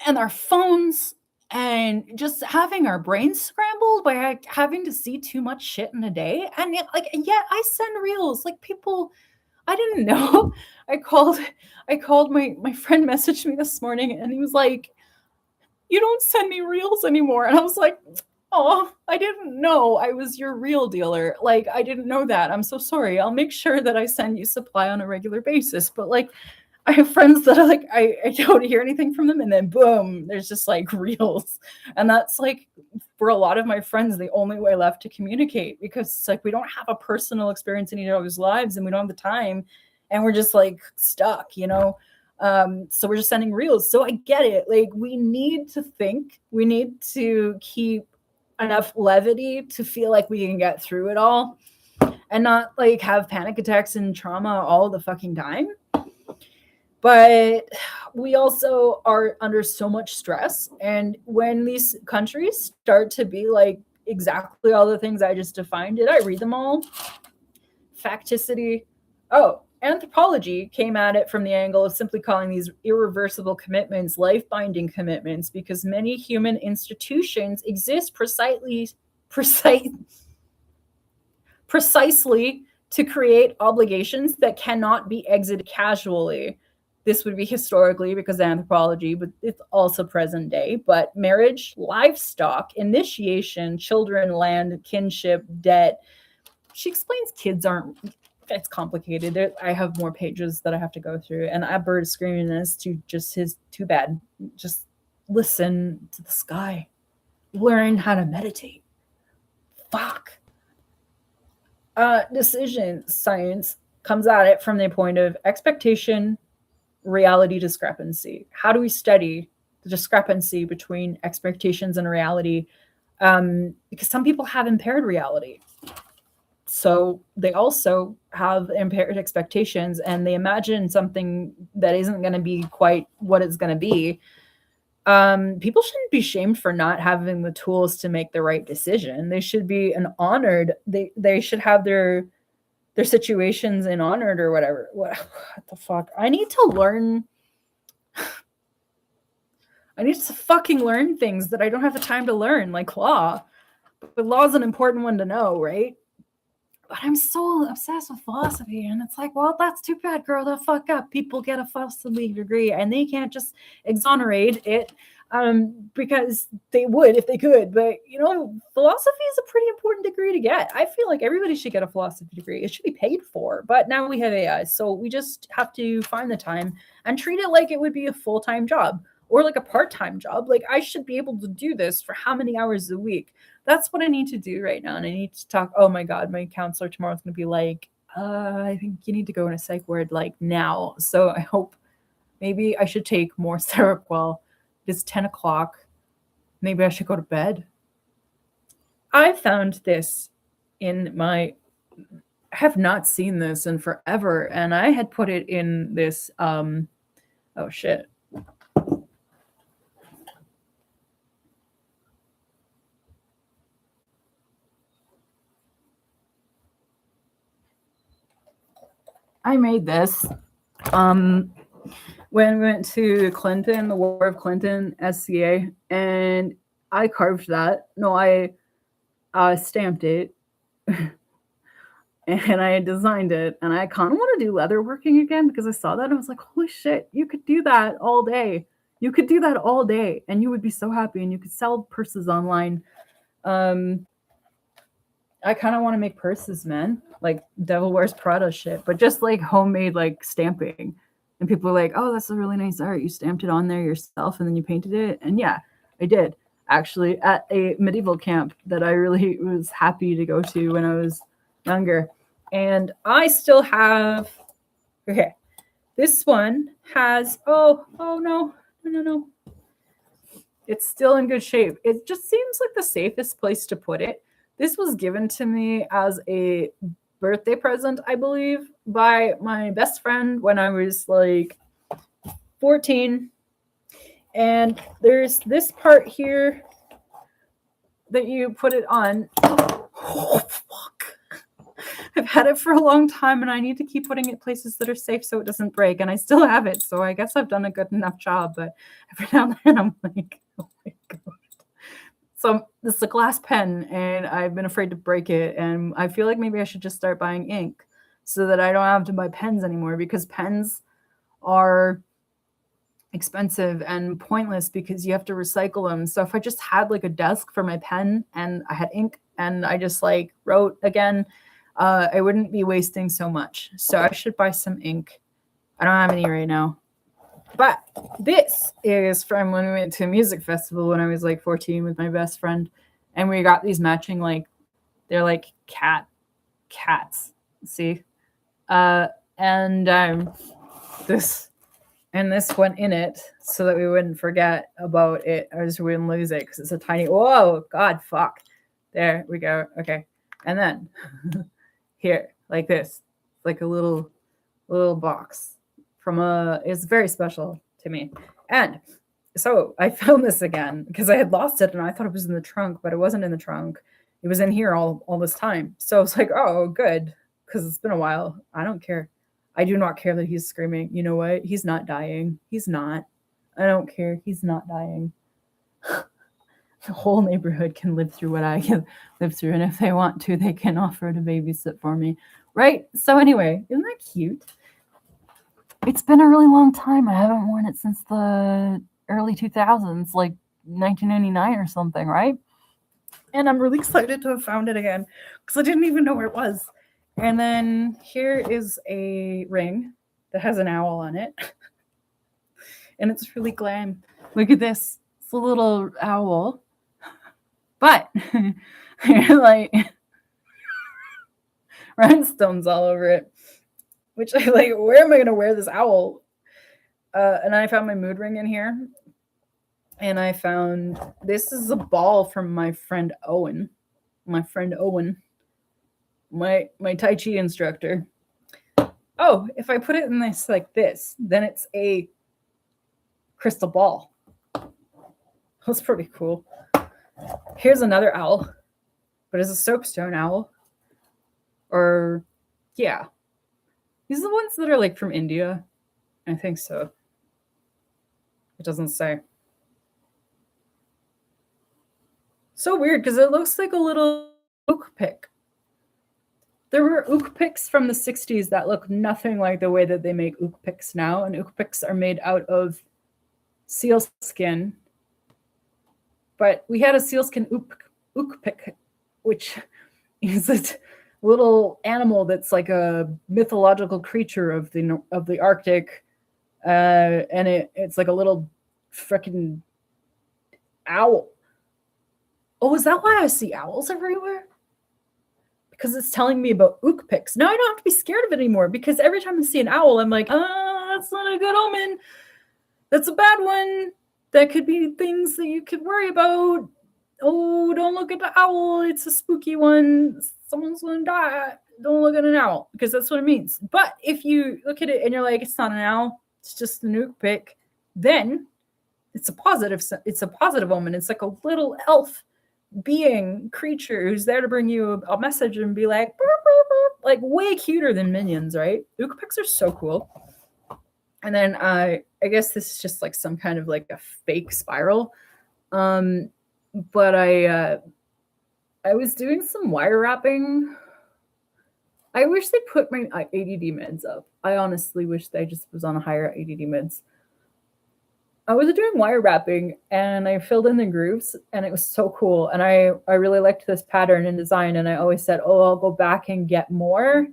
and our phones and just having our brains scrambled by like, having to see too much shit in a day. And yet I send reels like people I didn't know. I called my friend messaged me this morning and he was like, "You don't send me reels anymore." And I was like, "Oh, I didn't know I was your reel dealer. Like I didn't know that. I'm so sorry. I'll make sure that I send you supply on a regular basis." But like I have friends that are like, I don't hear anything from them, and then boom, there's just like reels. And that's like for a lot of my friends, the only way left to communicate because it's like we don't have a personal experience in each other's lives and we don't have the time and we're just like stuck, you know? So we're just sending reels. So I get it. Like we need to think, we need to keep enough levity to feel like we can get through it all and not like have panic attacks and trauma all the fucking time. But we also are under so much stress. And when these countries start to be like exactly all the things I just defined, did I read them all? Facticity. Oh, anthropology came at it from the angle of simply calling these irreversible commitments life binding commitments because many human institutions exist precisely to create obligations that cannot be exited casually. This would be historically because anthropology, but it's also present day. But marriage, livestock, initiation, children, land, kinship, debt. She explains kids aren't, it's complicated. I have more pages that I have to go through. And a bird screaming this to just his, too bad. Just listen to the sky. Learn how to meditate. Fuck. Decision science comes at it from the point of expectation, reality discrepancy. How do we study the discrepancy between expectations and reality? Because some people have impaired reality. So they also have impaired expectations and they imagine something that isn't going to be quite what it's going to be. People shouldn't be shamed for not having the tools to make the right decision. They should be honored. They should have their situations in honored or whatever. What the fuck? I need to learn. I need to fucking learn things that I don't have the time to learn, like law. But law is an important one to know, right? But I'm so obsessed with philosophy, and it's like, well, that's too bad, girl. The fuck up. People get a philosophy degree, and they can't just exonerate it because they would if they could. But you know, philosophy is a pretty important degree to get. I feel like everybody should get a philosophy degree. It should be paid for. But now we have AI, so we just have to find the time and treat it like it would be a full-time job or like a part-time job. Like I should be able to do this for how many hours a week? That's what I need to do right now. And I need to talk. Oh my God, my counselor tomorrow is going to be like, I think you need to go in a psych ward like now. So I hope maybe I should take more Seroquel. It's 10 o'clock. Maybe I should go to bed. I found this in my, I have not seen this in forever. And I had put it in this, oh shit. I made this when we went to Clinton, the War of Clinton SCA, and I carved that. No, I stamped it and I designed it. And I kind of want to do leather working again because I saw that and I was like, holy shit, you could do that all day. You could do that all day and you would be so happy and you could sell purses online. I kind of want to make purses, man, like Devil Wears Prada shit, but just like homemade, like stamping. And people are like, oh, that's a really nice art. You stamped it on there yourself and then you painted it. And yeah, I did actually at a medieval camp that I really was happy to go to when I was younger. And I still have, okay, this one has, oh no. It's still in good shape. It just seems like the safest place to put it. This was given to me as a birthday present, I believe, by my best friend when I was like 14. And there's this part here that you put it on. Oh, fuck. I've had it for a long time and I need to keep putting it places that are safe so it doesn't break. And I still have it. So I guess I've done a good enough job. But every now and then I'm like, oh my God. So this is a glass pen and I've been afraid to break it. And I feel like maybe I should just start buying ink so that I don't have to buy pens anymore, because pens are expensive and pointless because you have to recycle them. So if I just had like a desk for my pen and I had ink and I just like wrote again, I wouldn't be wasting so much. So I should buy some ink. I don't have any right now. But this is from when we went to a music festival when I was like 14 with my best friend. And we got these matching, like, they're like cats. See? This went in it so that we wouldn't forget about it, or we wouldn't lose it, because it's a tiny, whoa, God, fuck. There we go. Okay. And then here, like this, like a little box from it's very special to me. And so I found this again because I had lost it and I thought it was in the trunk, but it wasn't in the trunk. It was in here all this time. So I was like, oh, good, because it's been a while. I don't care. I do not care that he's screaming. You know what? He's not dying. He's not. I don't care. He's not dying. The whole neighborhood can live through what I can live through. And if they want to, they can offer to babysit for me. Right? So anyway, isn't that cute? It's been a really long time. I haven't worn it since the early 2000s, like 1999 or something, right? And I'm really excited to have found it again because I didn't even know where it was. And then here is a ring that has an owl on it. And it's really glam. Look at this. It's a little owl. But like rhinestones all over it. Which I like, where am I going to wear this owl? And I found my mood ring in here. And I found, this is a ball from my friend Owen. My friend Owen. My Tai Chi instructor. Oh, if I put it in this like this, then it's a crystal ball. That's pretty cool. Here's another owl, but it's a soapstone owl. Or, yeah. These are the ones that are like from India. I think so. It doesn't say. So weird because it looks like a little oak pick. There were ook picks from the 60s that look nothing like the way that they make ook picks now. And ook picks are made out of seal skin. But we had a sealskin ook pick, which is a little animal that's like a mythological creature of the Arctic. And it's like a little freaking owl. Oh, is that why I see owls everywhere? Because it's telling me about ook picks. Now I don't have to be scared of it anymore, because every time I see an owl, I'm like, that's not a good omen. That's a bad one. That could be things that you could worry about. Oh, don't look at the owl. It's a spooky one. Someone's going to die. Don't look at an owl, because that's what it means. But if you look at it and you're like, it's not an owl, it's just an ook pick, then it's a positive omen. It's like a little elf being creature who's there to bring you a message and be like, burp, burp, burp, like way cuter than minions, right? Ook picks are so cool. And then I guess this is just like some kind of like a fake spiral. But I was doing some wire wrapping. I wish they put my ADD meds up. I honestly wish they just was on a higher ADD meds. I was doing wire wrapping and I filled in the grooves and it was so cool. And I really liked this pattern and design. And I always said, oh, I'll go back and get more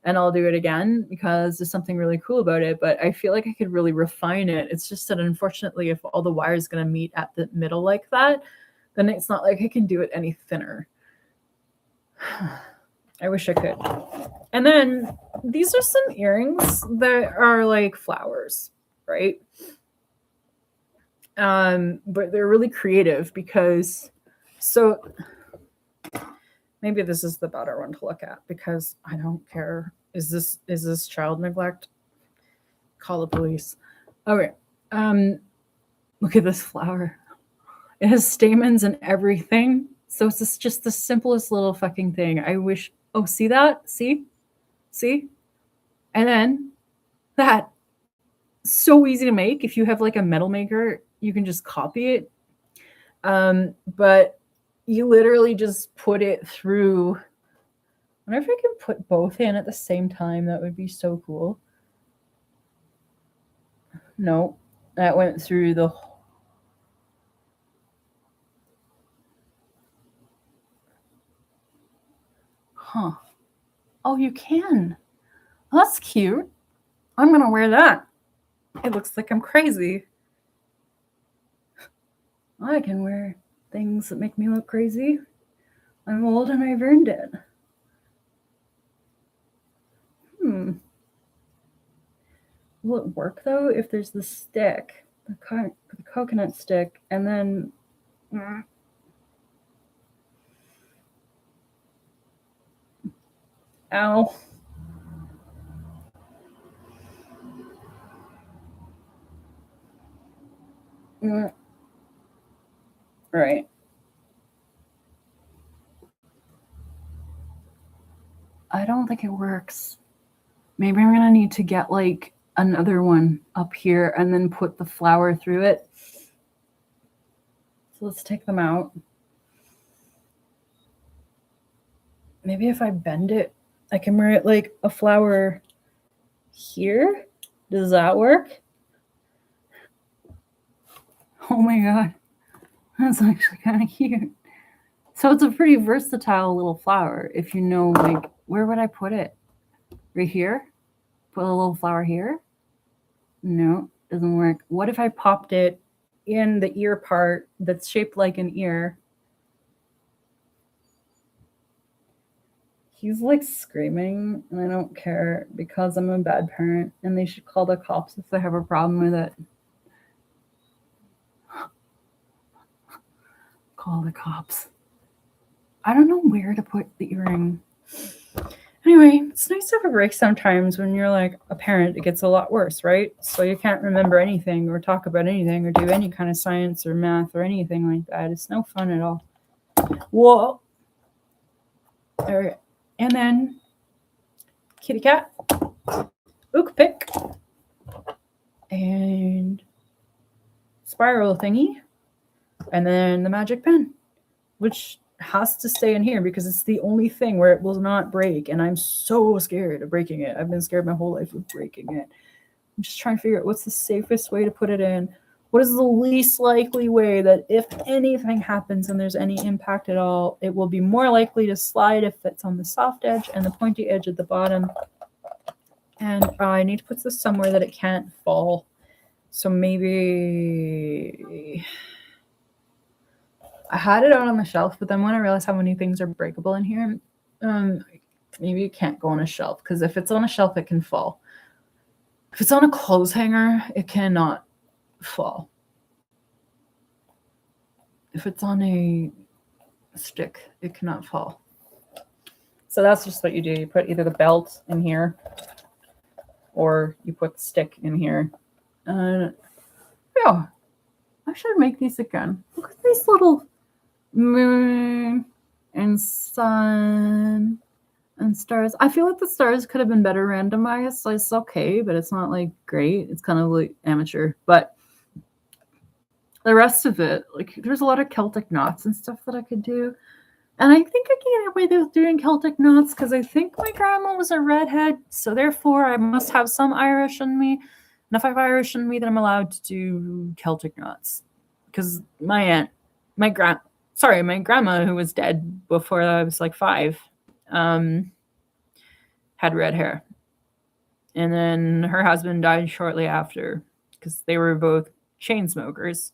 and I'll do it again because there's something really cool about it. But I feel like I could really refine it. It's just that unfortunately, if all the wire is going to meet at the middle like that, then it's not like I can do it any thinner. I wish I could. And then these are some earrings that are like flowers, right? But they're really creative because, so maybe this is the better one to look at because I don't care. Is this child neglect? Call the police. Okay. Look at this flower. It has stamens and everything. So it's just the simplest little fucking thing. I wish. Oh, see that? See? And then that, so easy to make. If you have like a metal maker, you can just copy it. But you literally just put it through. I wonder if I can put both in at the same time. That would be so cool. No, that went through the. Huh. Oh, you can. Oh, that's cute. I'm going to wear that. It looks like I'm crazy. I can wear things that make me look crazy. I'm old and I've earned it. Will it work though if there's the stick, the coconut stick, and then. Ow. Right. I don't think it works. Maybe I'm gonna need to get like another one up here and then put the flower through it. So let's take them out. Maybe if I bend it, I can wear it like a flower here. Does that work? Oh my god. That's actually kind of cute. So it's a pretty versatile little flower. If you know, like, where would I put it? Right here? Put a little flower here? No, doesn't work. What if I popped it in the ear part that's shaped like an ear? He's like screaming, and I don't care because I'm a bad parent, and they should call the cops if they have a problem with it. Call the cops. I don't know where to put the earring. Anyway, it's nice to have a break sometimes when you're like a parent. It gets a lot worse, right? So you can't remember anything or talk about anything or do any kind of science or math or anything like that. It's no fun at all. Whoa. All right. And then kitty cat, ook pick, and spiral thingy, and then the magic pen, which has to stay in here because it's the only thing where it will not break, and I'm so scared of breaking it. I've been scared my whole life of breaking it. I'm just trying to figure out what's the safest way to put it in. What is the least likely way that if anything happens and there's any impact at all, it will be more likely to slide if it's on the soft edge and the pointy edge at the bottom. And I need to put this somewhere that it can't fall. So maybe I had it out on the shelf, but then when I realized how many things are breakable in here, maybe it can't go on a shelf, because if it's on a shelf, it can fall. If it's on a clothes hanger, it cannot fall. If it's on a stick, it cannot fall. So that's just what you do. You put either the belt in here or you put the stick in here. Yeah, I should make these again. Look at these little moon and sun and stars. I feel like the stars could have been better randomized, so it's okay, but it's not like great. It's kind of like amateur. But the rest of it, like, there's a lot of Celtic knots and stuff that I could do. And I think I can get away with doing Celtic knots because I think my grandma was a redhead, so therefore I must have some Irish in me. And if I have Irish in me, then I'm allowed to do Celtic knots. Because my grandma, who was dead before I was like 5, had red hair. And then her husband died shortly after because they were both chain smokers.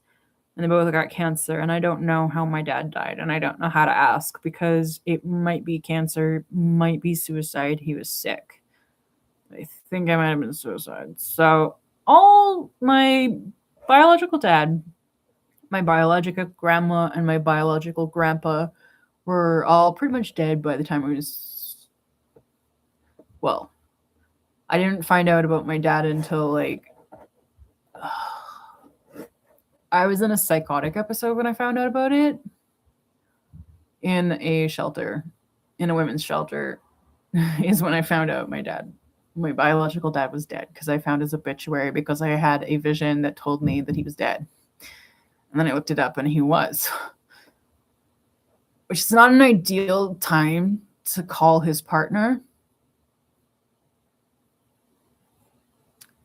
And they both got cancer, and I don't know how my dad died, and I don't know how to ask because it might be cancer, might be suicide. He was sick. I think I might have been suicide. So all my biological dad, my biological grandma, and my biological grandpa were all pretty much dead by the time I was... Well, I didn't find out about my dad until like... I was in a psychotic episode when I found out about it. in a shelter, in a women's shelter, is when I found out my biological dad was dead, because I found his obituary because I had a vision that told me that he was dead. And then I looked it up and he was. Which is not an ideal time to call his partner.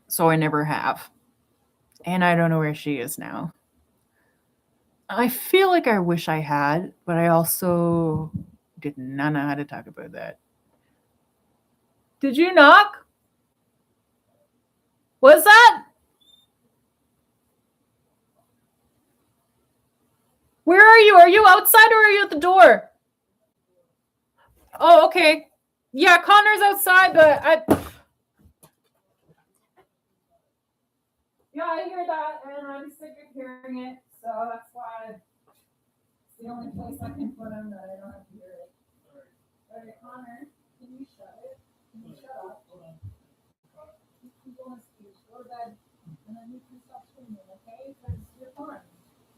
So I never have. And I don't know where she is now. I feel like I wish I had, but I also did not know how to talk about that. Did you knock? What's that? Where are you? Are you outside or are you at the door? Oh, okay. Yeah, Connor's outside, but yeah, I hear that, and I'm sick of hearing it, so that's why it's the only place I can put him that I don't have to hear it. All right, Connor, can you shut it? Can you shut up? You can go on stage, go to bed, and then you can stop screaming, okay? Because you're fine.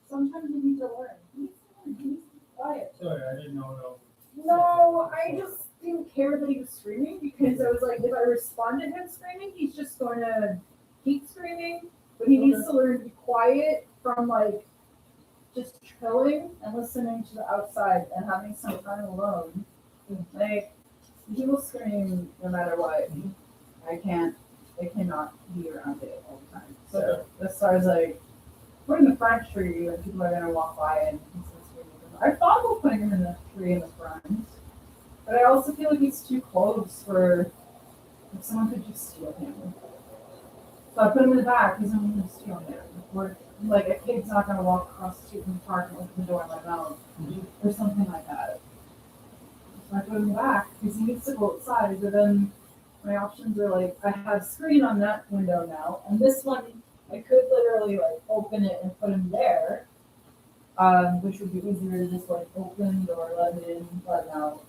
Sometimes you need to learn. You need to be quiet. Sorry, I didn't know at all. No, I just didn't care that he was screaming, because I was like, if I respond to him screaming, he's just going to keep screaming. But he needs to learn to be quiet from like just chilling and listening to the outside and having some time alone. Like he will scream no matter what. I cannot be around it all the time. So as far as like putting the front tree and people are gonna walk by and he's gonna scream. I thought about putting him in the tree in the front. But I also feel like he's too close for if someone could just steal him. So I put him in the back because I'm going to steal him. Or like a kid's not going to walk across the street from the park and open the door in my mouth. Or something like that. So I put him in the back because he needs to go outside. But then my options are like, I have screen on that window now. And this one, I could literally like open it and put him there. Which would be easier to just like open the door, let him in, let him out.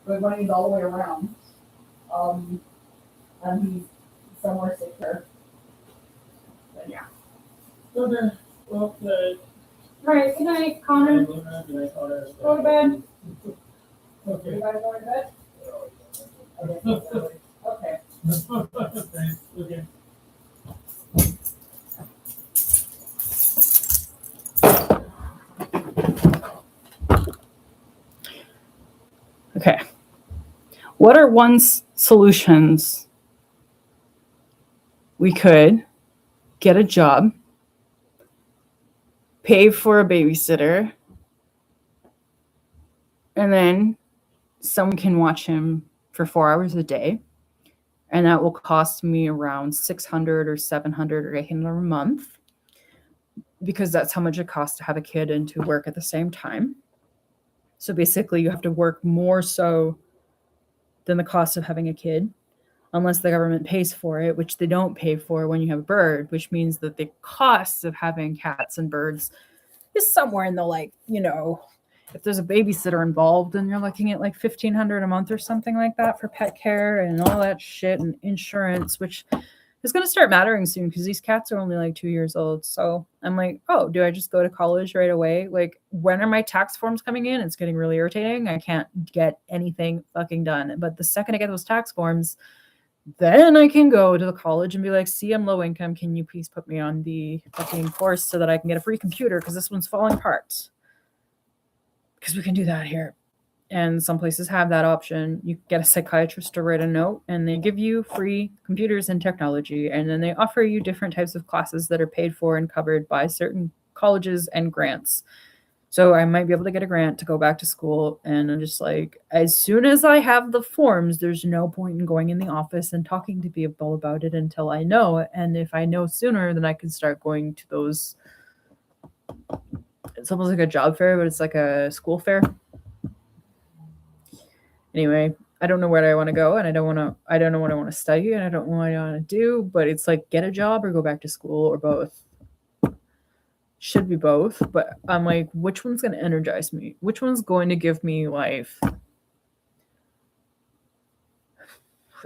But when he's all the way around. And he's somewhere secure. But yeah. Okay. Well, good. All right. Good night, Connor. Go Go to bed. Okay. You guys going to bed? Okay. Thanks. Okay. Okay. What are solutions? We could get a job, pay for a babysitter, and then someone can watch him for 4 hours a day. And that will cost me around $600 or $700 or $800 a month, because that's how much it costs to have a kid and to work at the same time. So basically, you have to work more so than the cost of having a kid, unless the government pays for it, which they don't pay for when you have a bird, which means that the cost of having cats and birds is somewhere in the if there's a babysitter involved, then you're looking at like $1,500 a month or something like that for pet care and all that shit and insurance, which is going to start mattering soon because these cats are only like 2 years old. So I'm like, oh, do I just go to college right away? Like, when are my tax forms coming in? It's getting really irritating. I can't get anything fucking done. But the second I get those tax forms, then I can go to the college and be like, see, I'm low income. Can you please put me on the fucking course so that I can get a free computer? Because this one's falling apart. Because we can do that here. And some places have that option. You get a psychiatrist to write a note and they give you free computers and technology. And then they offer you different types of classes that are paid for and covered by certain colleges and grants. So I might be able to get a grant to go back to school. And I'm just like, as soon as I have the forms, there's no point in going in the office and talking to people about it until I know. And if I know sooner, then I can start going to those. It's almost like a job fair, but it's like a school fair. Anyway, I don't know where I want to go, and I don't know what I want to study, and I don't know what I want to do, but it's like get a job or go back to school or both. Should be both, but I'm like, which one's going to energize me? Which one's going to give me life?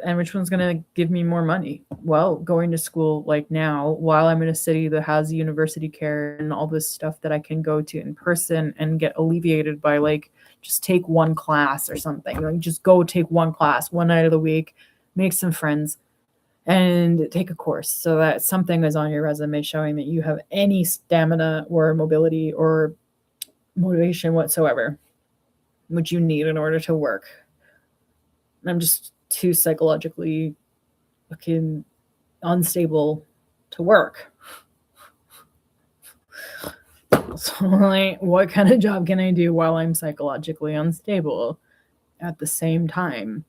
And which one's going to give me more money? Well, going to school like now, while I'm in a city that has university care and all this stuff that I can go to in person and get alleviated by like just take one class or something. Like just go take one class one night of the week, make some friends, and take a course so that something is on your resume showing that you have any stamina or mobility or motivation whatsoever, which you need in order to work. And I'm just too psychologically fucking unstable to work. So, like, what kind of job can I do while I'm psychologically unstable at the same time?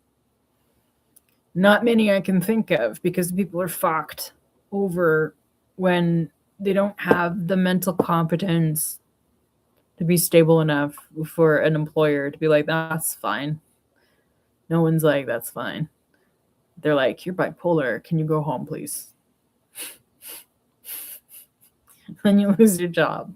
Not many I can think of because people are fucked over when they don't have the mental competence to be stable enough for an employer to be like, that's fine. No one's like, that's fine. They're like, you're bipolar. Can you go home, please? Then you lose your job.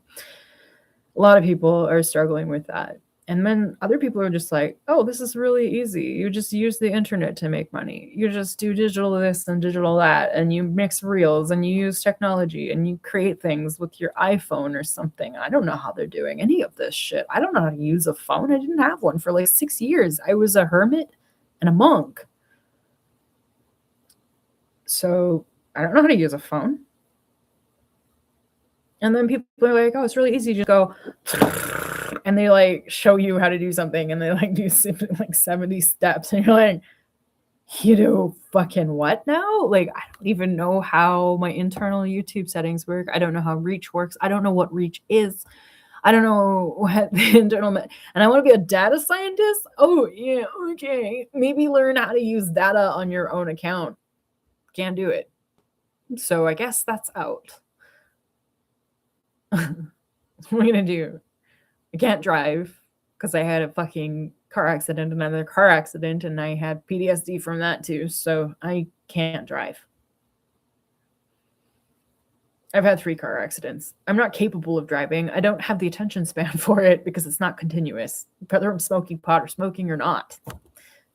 A lot of people are struggling with that. And then other people are just like, oh, this is really easy. You just use the internet to make money. You just do digital this and digital that, and you mix reels and you use technology and you create things with your iPhone or something. I don't know how they're doing any of this shit. I don't know how to use a phone. I didn't have one for like 6 years. I was a hermit and a monk. So I don't know how to use a phone. And then people are like, oh, it's really easy. Just go, and they like show you how to do something and they like do like 70 steps. And you're like, you do fucking what now? Like, I don't even know how my internal YouTube settings work. I don't know how reach works. I don't know what reach is. I don't know what the internal, and I want to be a data scientist. Oh, yeah, okay. Maybe learn how to use data on your own account. Can't do it. So I guess that's out. What am I gonna do? I can't drive because I had a fucking car accident, another car accident, and I had PTSD from that too. So I can't drive. I've had 3 car accidents. I'm not capable of driving. I don't have the attention span for it because it's not continuous. Whether I'm smoking pot or smoking or not,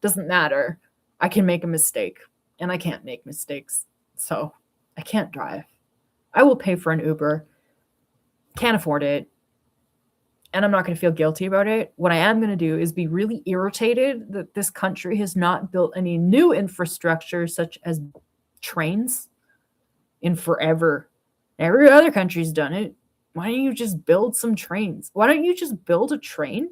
doesn't matter. I can make a mistake, and I can't make mistakes. So I can't drive. I will pay for an Uber. Can't afford it. And I'm not going to feel guilty about it. What I am going to do is be really irritated that this country has not built any new infrastructure such as trains in forever. Every other country's done it. Why don't you just build some trains? Why don't you just build a train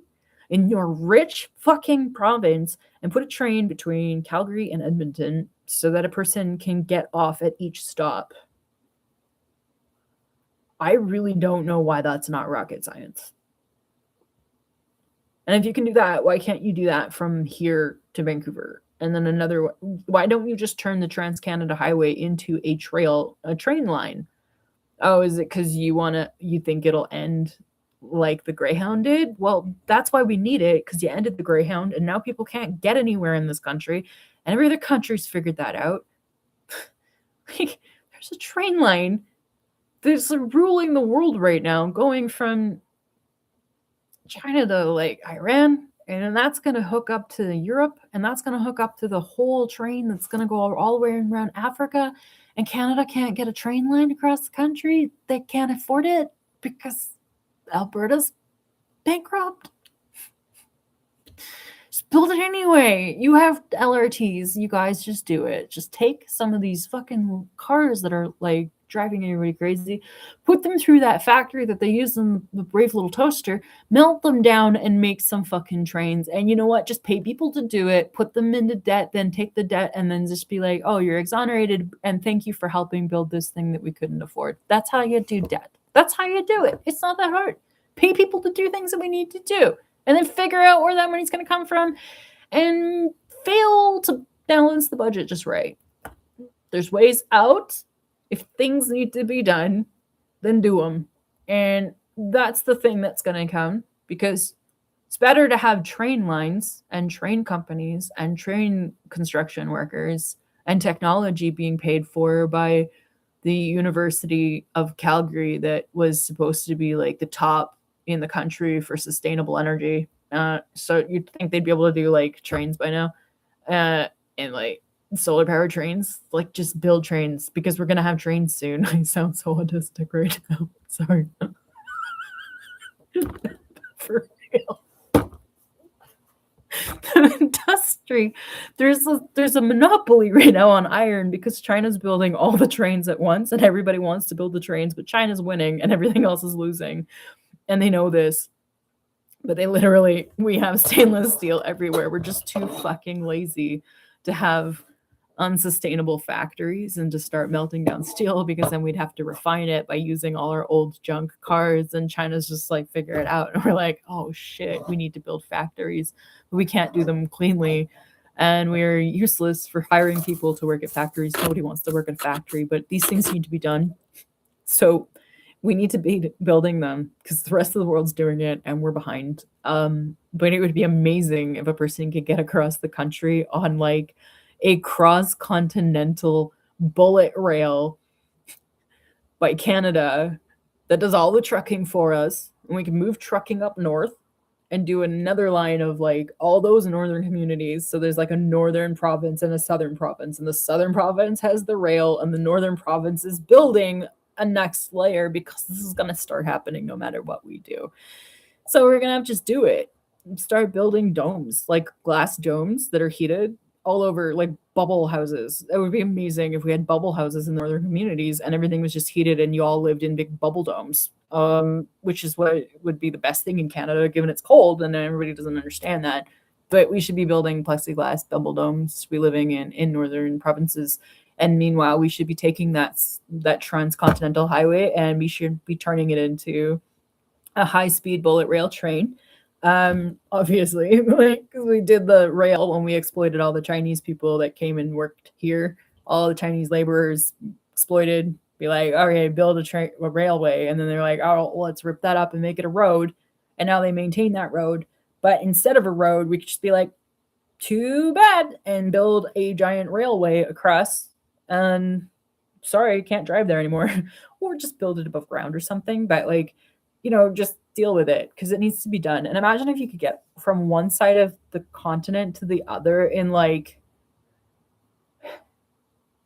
in your rich fucking province and put a train between Calgary and Edmonton so that a person can get off at each stop? I really don't know why that's not rocket science. And if you can do that, why can't you do that from here to Vancouver? And then another, why don't you just turn the Trans-Canada Highway into a train line? Oh, is it because you think it'll end like the Greyhound did? Well, that's why we need it, because you ended the Greyhound and now people can't get anywhere in this country. And every other country's figured that out. There's a train line that's ruling the world right now, going from China to like Iran, and then that's going to hook up to Europe, and that's going to hook up to the whole train that's going to go all the way around Africa. And Canada can't get a train line across the country. They can't afford it because Alberta's bankrupt. Just build it anyway. You have LRTs. You guys just do it. Just take some of these fucking cars that are like driving everybody crazy, put them through that factory that they use in the Brave Little Toaster, melt them down and make some fucking trains. And you know what? Just pay people to do it, put them into debt, then take the debt and then just be like, oh, you're exonerated and thank you for helping build this thing that we couldn't afford. That's how you do debt. That's how you do it. It's not that hard. Pay people to do things that we need to do and then figure out where that money's going to come from and fail to balance the budget just right. There's ways out. If things need to be done, then do them. And that's the thing that's going to come, because it's better to have train lines and train companies and train construction workers and technology being paid for by the University of Calgary that was supposed to be like the top in the country for sustainable energy. So you'd think they'd be able to do like trains by now. And like, solar powered trains, like just build trains because we're gonna have trains soon. I sound so autistic right now. Sorry. For real. The industry. There's a monopoly right now on iron because China's building all the trains at once and everybody wants to build the trains, but China's winning and everything else is losing. And they know this. But we have stainless steel everywhere. We're just too fucking lazy to have unsustainable factories and to start melting down steel because then we'd have to refine it by using all our old junk cars, and China's just like figure it out, and we're like, oh shit, we need to build factories, but we can't do them cleanly, and we're useless for hiring people to work at factories. Nobody wants to work at a factory, but these things need to be done. So we need to be building them because the rest of the world's doing it and we're behind. But it would be amazing if a person could get across the country on like a cross-continental bullet rail by Canada that does all the trucking for us, and we can move trucking up north and do another line of like all those northern communities. So there's like a northern province and a southern province, and the southern province has the rail and the northern province is building a next layer because this is going to start happening no matter what we do. So we're going to have to just do it. Start building domes, like glass domes that are heated all over, like bubble houses. It would be amazing if we had bubble houses in the northern communities and everything was just heated and you all lived in big bubble domes, which is what would be the best thing in Canada, given it's cold and everybody doesn't understand that. But we should be building plexiglass bubble domes to be living in northern provinces. And meanwhile, we should be taking that transcontinental highway and we should be turning it into a high-speed bullet rail train. Obviously, like we did the rail when we exploited all the Chinese people that came and worked here. All the Chinese laborers exploited. Be like, okay, build a railway, and then they're like, oh, let's rip that up and make it a road. And now they maintain that road, but instead of a road, we could just be like, too bad, and build a giant railway across. And sorry, can't drive there anymore, or just build it above ground or something. But like, just deal with it because it needs to be done. And imagine if you could get from one side of the continent to the other in like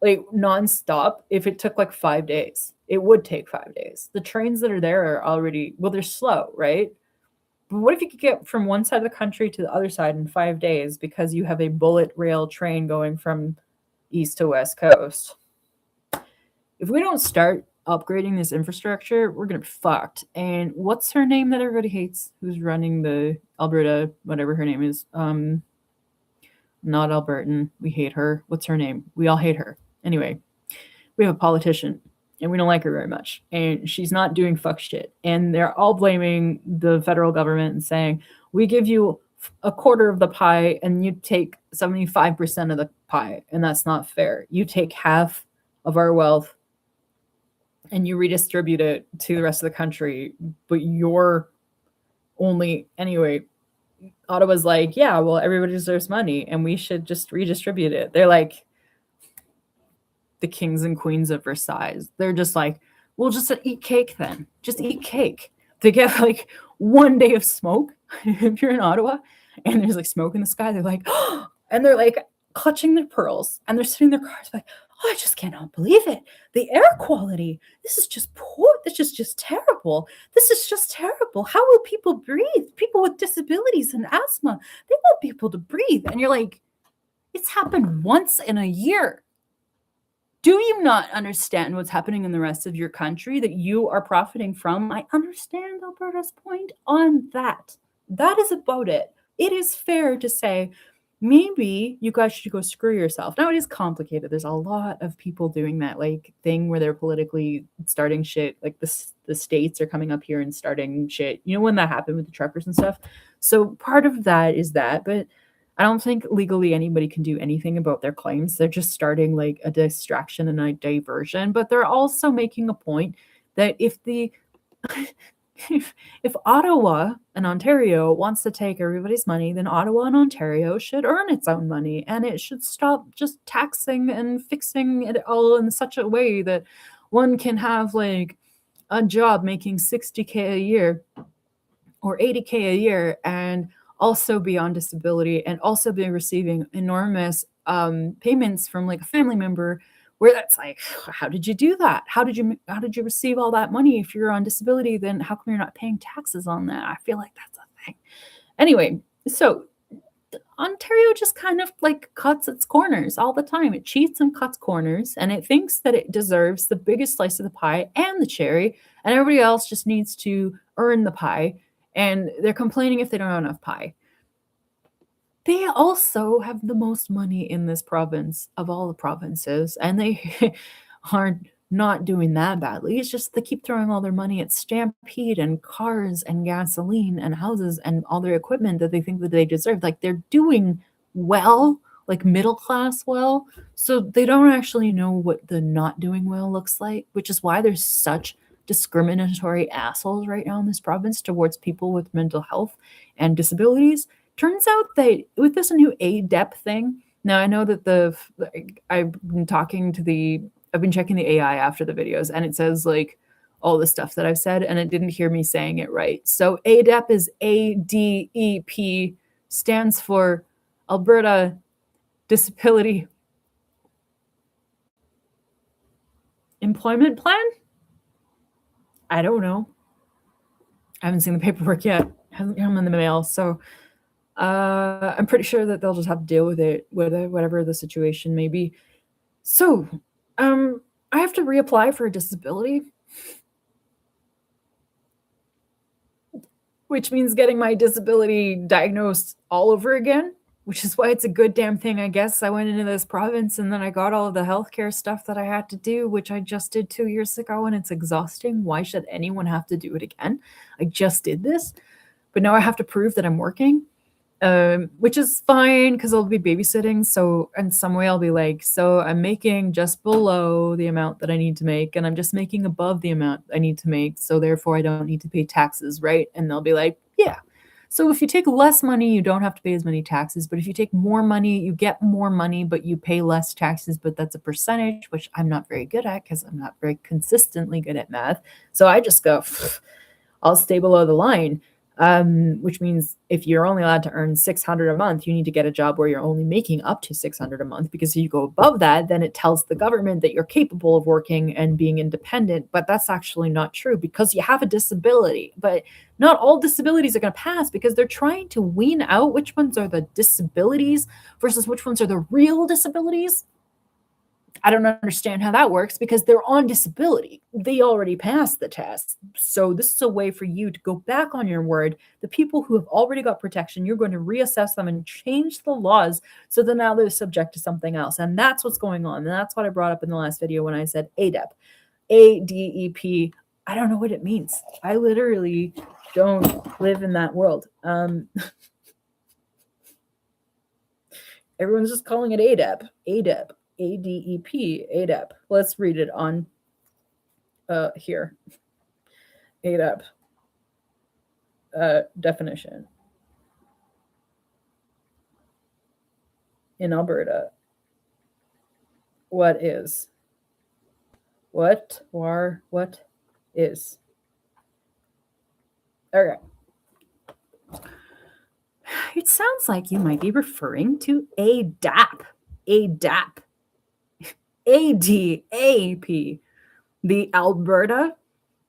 nonstop. If it took like 5 days, it would take 5 days. The trains that are there are already, well, they're slow, right? But what if you could get from one side of the country to the other side in 5 days because you have a bullet rail train going from east to west coast? If we don't start upgrading this infrastructure, we're gonna be fucked. And what's her name that everybody hates? Who's running the Alberta, whatever her name is? Not Albertan. We hate her. What's her name? We all hate her. Anyway, we have a politician and we don't like her very much. And she's not doing fuck shit. And they're all blaming the federal government and saying, we give you a quarter of the pie and you take 75% of the pie. And that's not fair. You take half of our wealth and you redistribute it to the rest of the country, but you're only, anyway, Ottawa's like, yeah, well, everybody deserves money and we should just redistribute it. They're like the kings and queens of Versailles. They're just like, we'll just eat cake then. Just eat cake. They get like 1 day of smoke if you're in Ottawa and there's like smoke in the sky. They're like, oh, and they're like clutching their pearls and they're sitting in their cars like, oh, I just cannot believe it. The air quality. This is just poor. This is just terrible. This is just terrible. How will people breathe? People with disabilities and asthma, they won't be able to breathe. And you're like, it's happened once in a year. Do you not understand what's happening in the rest of your country that you are profiting from? I understand Alberta's point on that. That is about it. It is fair to say, maybe you guys should go screw yourself. Now, it is complicated. There's a lot of people doing that like thing where they're politically starting shit. Like the states are coming up here and starting shit. You know when that happened with the truckers and stuff? So part of that is that, but I don't think legally anybody can do anything about their claims. They're just starting like a distraction and a diversion, but they're also making a point that if Ottawa and Ontario wants to take everybody's money, then Ottawa and Ontario should earn its own money and it should stop just taxing and fixing it all in such a way that one can have like a job making 60K a year or 80K a year and also be on disability and also be receiving enormous payments from like a family member, where that's like, how did you do that? How did you receive all that money? If you're on disability, then how come you're not paying taxes on that? I feel like that's a thing. Anyway, so Ontario just kind of like cuts its corners all the time. It cheats and cuts corners, and it thinks that it deserves the biggest slice of the pie and the cherry, and everybody else just needs to earn the pie, and they're complaining if they don't have enough pie. They also have the most money in this province of all the provinces, and they are not doing that badly. It's just they keep throwing all their money at Stampede and cars and gasoline and houses and all their equipment that they think that they deserve. Like they're doing well, like middle class well. So they don't actually know what the not doing well looks like, which is why there's such discriminatory assholes right now in this province towards people with mental health and disabilities. Turns out that with this new ADEP thing, now I know that I've been checking the AI after the videos, and it says like all the stuff that I've said, and it didn't hear me saying it right. So ADEP is ADEP, stands for Alberta Disability Employment Plan? I don't know. I haven't seen the paperwork yet. It hasn't come in the mail, so I'm pretty sure that they'll just have to deal with it, whatever the situation may be. So, I have to reapply for a disability, which means getting my disability diagnosed all over again, which is why it's a good damn thing, I guess. I went into this province and then I got all of the healthcare stuff that I had to do, which I just did 2 years ago, and it's exhausting. Why should anyone have to do it again? I just did this, but now I have to prove that I'm working. Which is fine because I'll be babysitting. So in some way I'll be like, so I'm making just below the amount that I need to make, and I'm just making above the amount I need to make. So therefore I don't need to pay taxes, right? And they'll be like, yeah. So if you take less money, you don't have to pay as many taxes. But if you take more money, you get more money, but you pay less taxes. But that's a percentage, which I'm not very good at because I'm not very consistently good at math. So I just go, I'll stay below the line. Which means if you're only allowed to earn $600 a month, you need to get a job where you're only making up to $600 a month, because if you go above that, then it tells the government that you're capable of working and being independent. But that's actually not true because you have a disability. But not all disabilities are going to pass because they're trying to wean out which ones are the disabilities versus which ones are the real disabilities. I don't understand how that works because they're on disability. They already passed the test. So this is a way for you to go back on your word. The people who have already got protection, you're going to reassess them and change the laws so that now they're subject to something else. And that's what's going on. And that's what I brought up in the last video when I said ADEP. ADEP. I don't know what it means. I literally don't live in that world. Everyone's just calling it ADEP. ADEP. ADEP, ADEP. Let's read it on here. ADEP. Definition. In Alberta. What is? What is? Okay. It sounds like you might be referring to ADAP. ADAP. ADAP, the Alberta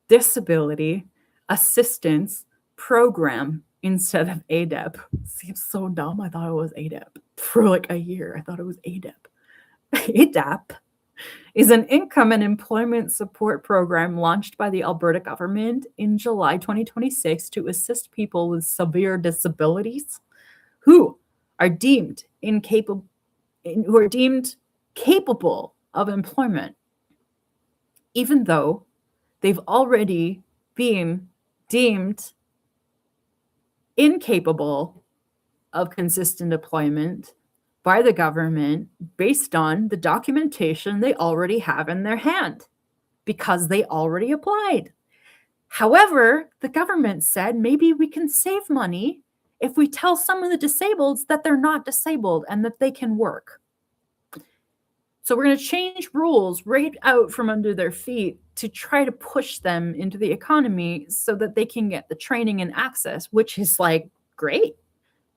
Disability Assistance Program instead of ADEP. Seems so dumb. I thought it was ADEP for like a year. I thought it was ADEP. ADAP is an income and employment support program launched by the Alberta government in July 2026 to assist people with severe disabilities who are deemed capable of employment, even though they've already been deemed incapable of consistent employment by the government based on the documentation they already have in their hand because they already applied. However, the government said maybe we can save money if we tell some of the disabled that they're not disabled and that they can work. So we're going to change rules right out from under their feet to try to push them into the economy so that they can get the training and access, which is like great.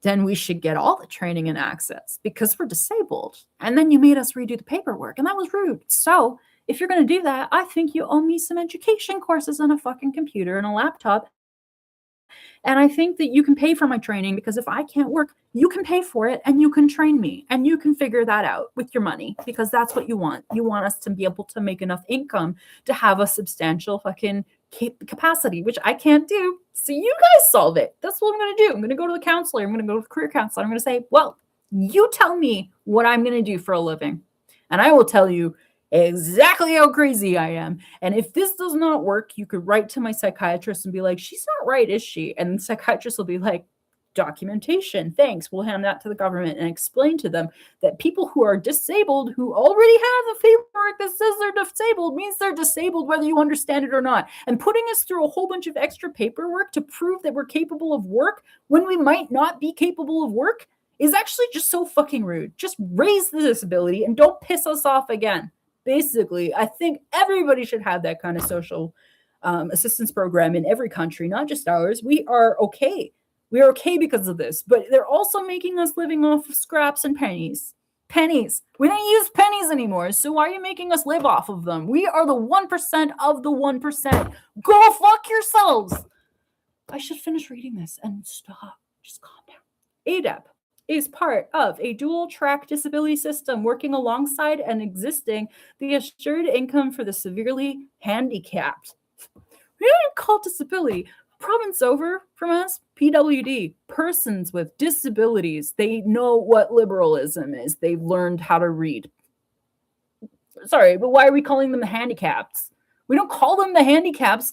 then we should get all the training and access because we're disabled. And then you made us redo the paperwork, and that was rude. So if you're going to do that, I think you owe me some education courses on a fucking computer and a laptop. And I think that you can pay for my training, because if I can't work, you can pay for it and you can train me and you can figure that out with your money, because that's what you want. You want us to be able to make enough income to have a substantial fucking capacity, which I can't do. So you guys solve it. That's what I'm going to do. I'm going to go to the counselor. I'm going to go to the career counselor. I'm going to say, well, you tell me what I'm going to do for a living, and I will tell you exactly how crazy I am. And if this does not work, you could write to my psychiatrist and be like, she's not right, is she? And the psychiatrist will be like, documentation, thanks. We'll hand that to the government and explain to them that people who are disabled, who already have a paperwork that says they're disabled, means they're disabled whether you understand it or not. And putting us through a whole bunch of extra paperwork to prove that we're capable of work when we might not be capable of work is actually just so fucking rude. Just raise the disability and don't piss us off again. Basically, I think everybody should have that kind of social assistance program in every country, not just ours. We are okay. We are okay because of this, but they're also making us living off of scraps and pennies. Pennies. We don't use pennies anymore, so why are you making us live off of them? We are the 1% of the 1%. Go fuck yourselves. I should finish reading this and stop. Just calm down. ADAP is part of a dual-track disability system working alongside and existing the assured income for the severely handicapped. We don't call it disability. Province over from us, PWD, persons with disabilities. They know what liberalism is. They've learned how to read. Sorry, but why are we calling them the handicapped? We don't call them the handicaps.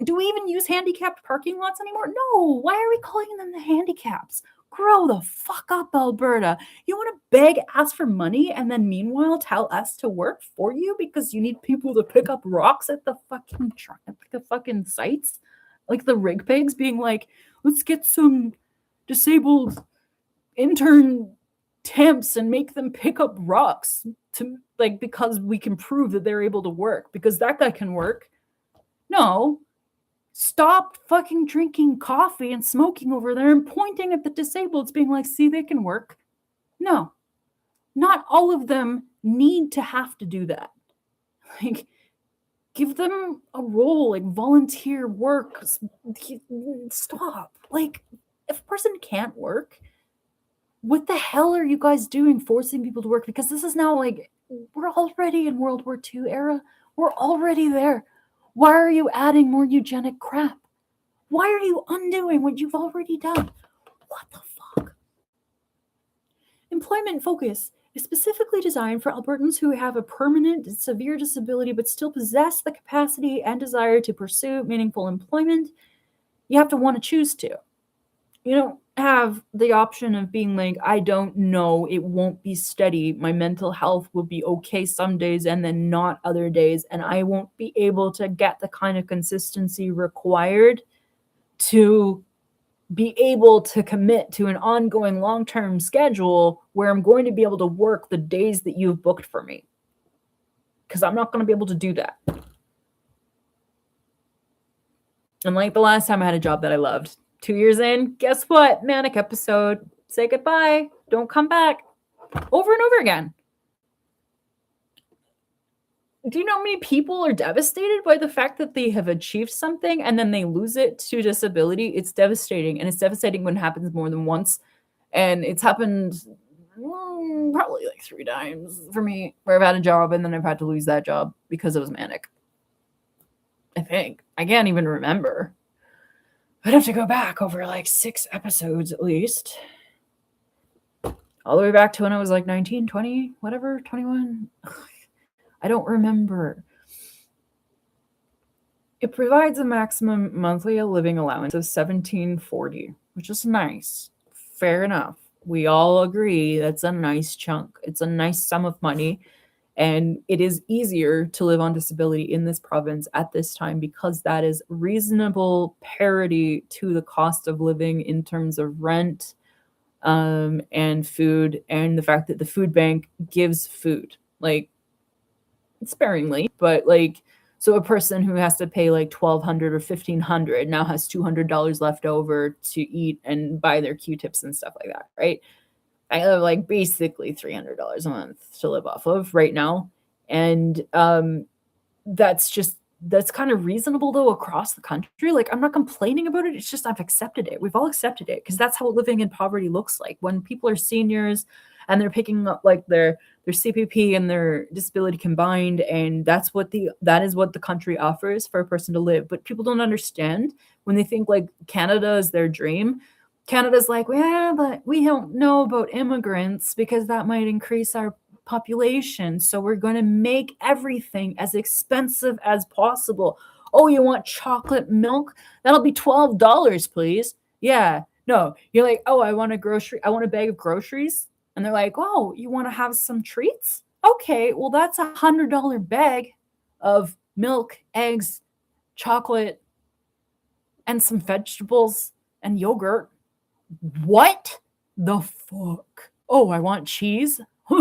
Do we even use handicapped parking lots anymore? No, why are we calling them the handicaps? Grow the fuck up, Alberta. You want to beg, ask for money, and then meanwhile tell us to work for you because you need people to pick up rocks at the fucking sites? Like the rig pigs being like, let's get some disabled intern temps and make them pick up rocks because we can prove that they're able to work, because that guy can work. No. Stop fucking drinking coffee and smoking over there and pointing at the disabled, being like, see, they can work. No, not all of them need to have to do that. Like, give them a role, like volunteer work. Stop. Like, if a person can't work, what the hell are you guys doing forcing people to work? Because this is now like, we're already in World War II era. We're already there. Why are you adding more eugenic crap? Why are you undoing what you've already done? What the fuck? Employment focus is specifically designed for Albertans who have a permanent severe disability but still possess the capacity and desire to pursue meaningful employment. You have to want to choose to. You don't have the option of being like, I don't know, it won't be steady. My mental health will be okay some days and then not other days, and I won't be able to get the kind of consistency required to be able to commit to an ongoing long-term schedule where I'm going to be able to work the days that you've booked for me. Because I'm not going to be able to do that. And like the last time I had a job that I loved, 2 years in, guess what? Manic episode. Say goodbye. Don't come back. Over and over again. Do you know how many people are devastated by the fact that they have achieved something and then they lose it to disability? It's devastating. And it's devastating when it happens more than once. And it's happened probably like 3 times for me, where I've had a job and then I've had to lose that job because it was manic. I think. I can't even remember. I'd have to go back over like 6 episodes at least. All the way back to when I was like 19, 20, whatever, 21. I don't remember. It provides a maximum monthly living allowance of $1,740, which is nice. Fair enough. We all agree that's a nice chunk. It's a nice sum of money. And it is easier to live on disability in this province at this time because that is reasonable parity to the cost of living in terms of rent and food, and the fact that the food bank gives food, like sparingly, but like So a person who has to pay like $1,200 or $1,500 now has $200 left over to eat and buy their Q-tips and stuff like that, right? I have like basically $300 a month to live off of right now. And that's kind of reasonable though across the country. Like I'm not complaining about it. It's just I've accepted it. We've all accepted it because that's how living in poverty looks like. When people are seniors and they're picking up like their CPP and their disability combined, and that is what the country offers for a person to live. But people don't understand when they think like Canada is their dream. Canada's like, yeah, but we don't know about immigrants because that might increase our population. So we're going to make everything as expensive as possible. Oh, you want chocolate milk? That'll be $12, please. Yeah. No, you're like, oh, I want a bag of groceries. And they're like, oh, you want to have some treats? Okay, well, that's $100 bag of milk, eggs, chocolate, and some vegetables and yogurt. What the fuck? Oh, I want cheese? We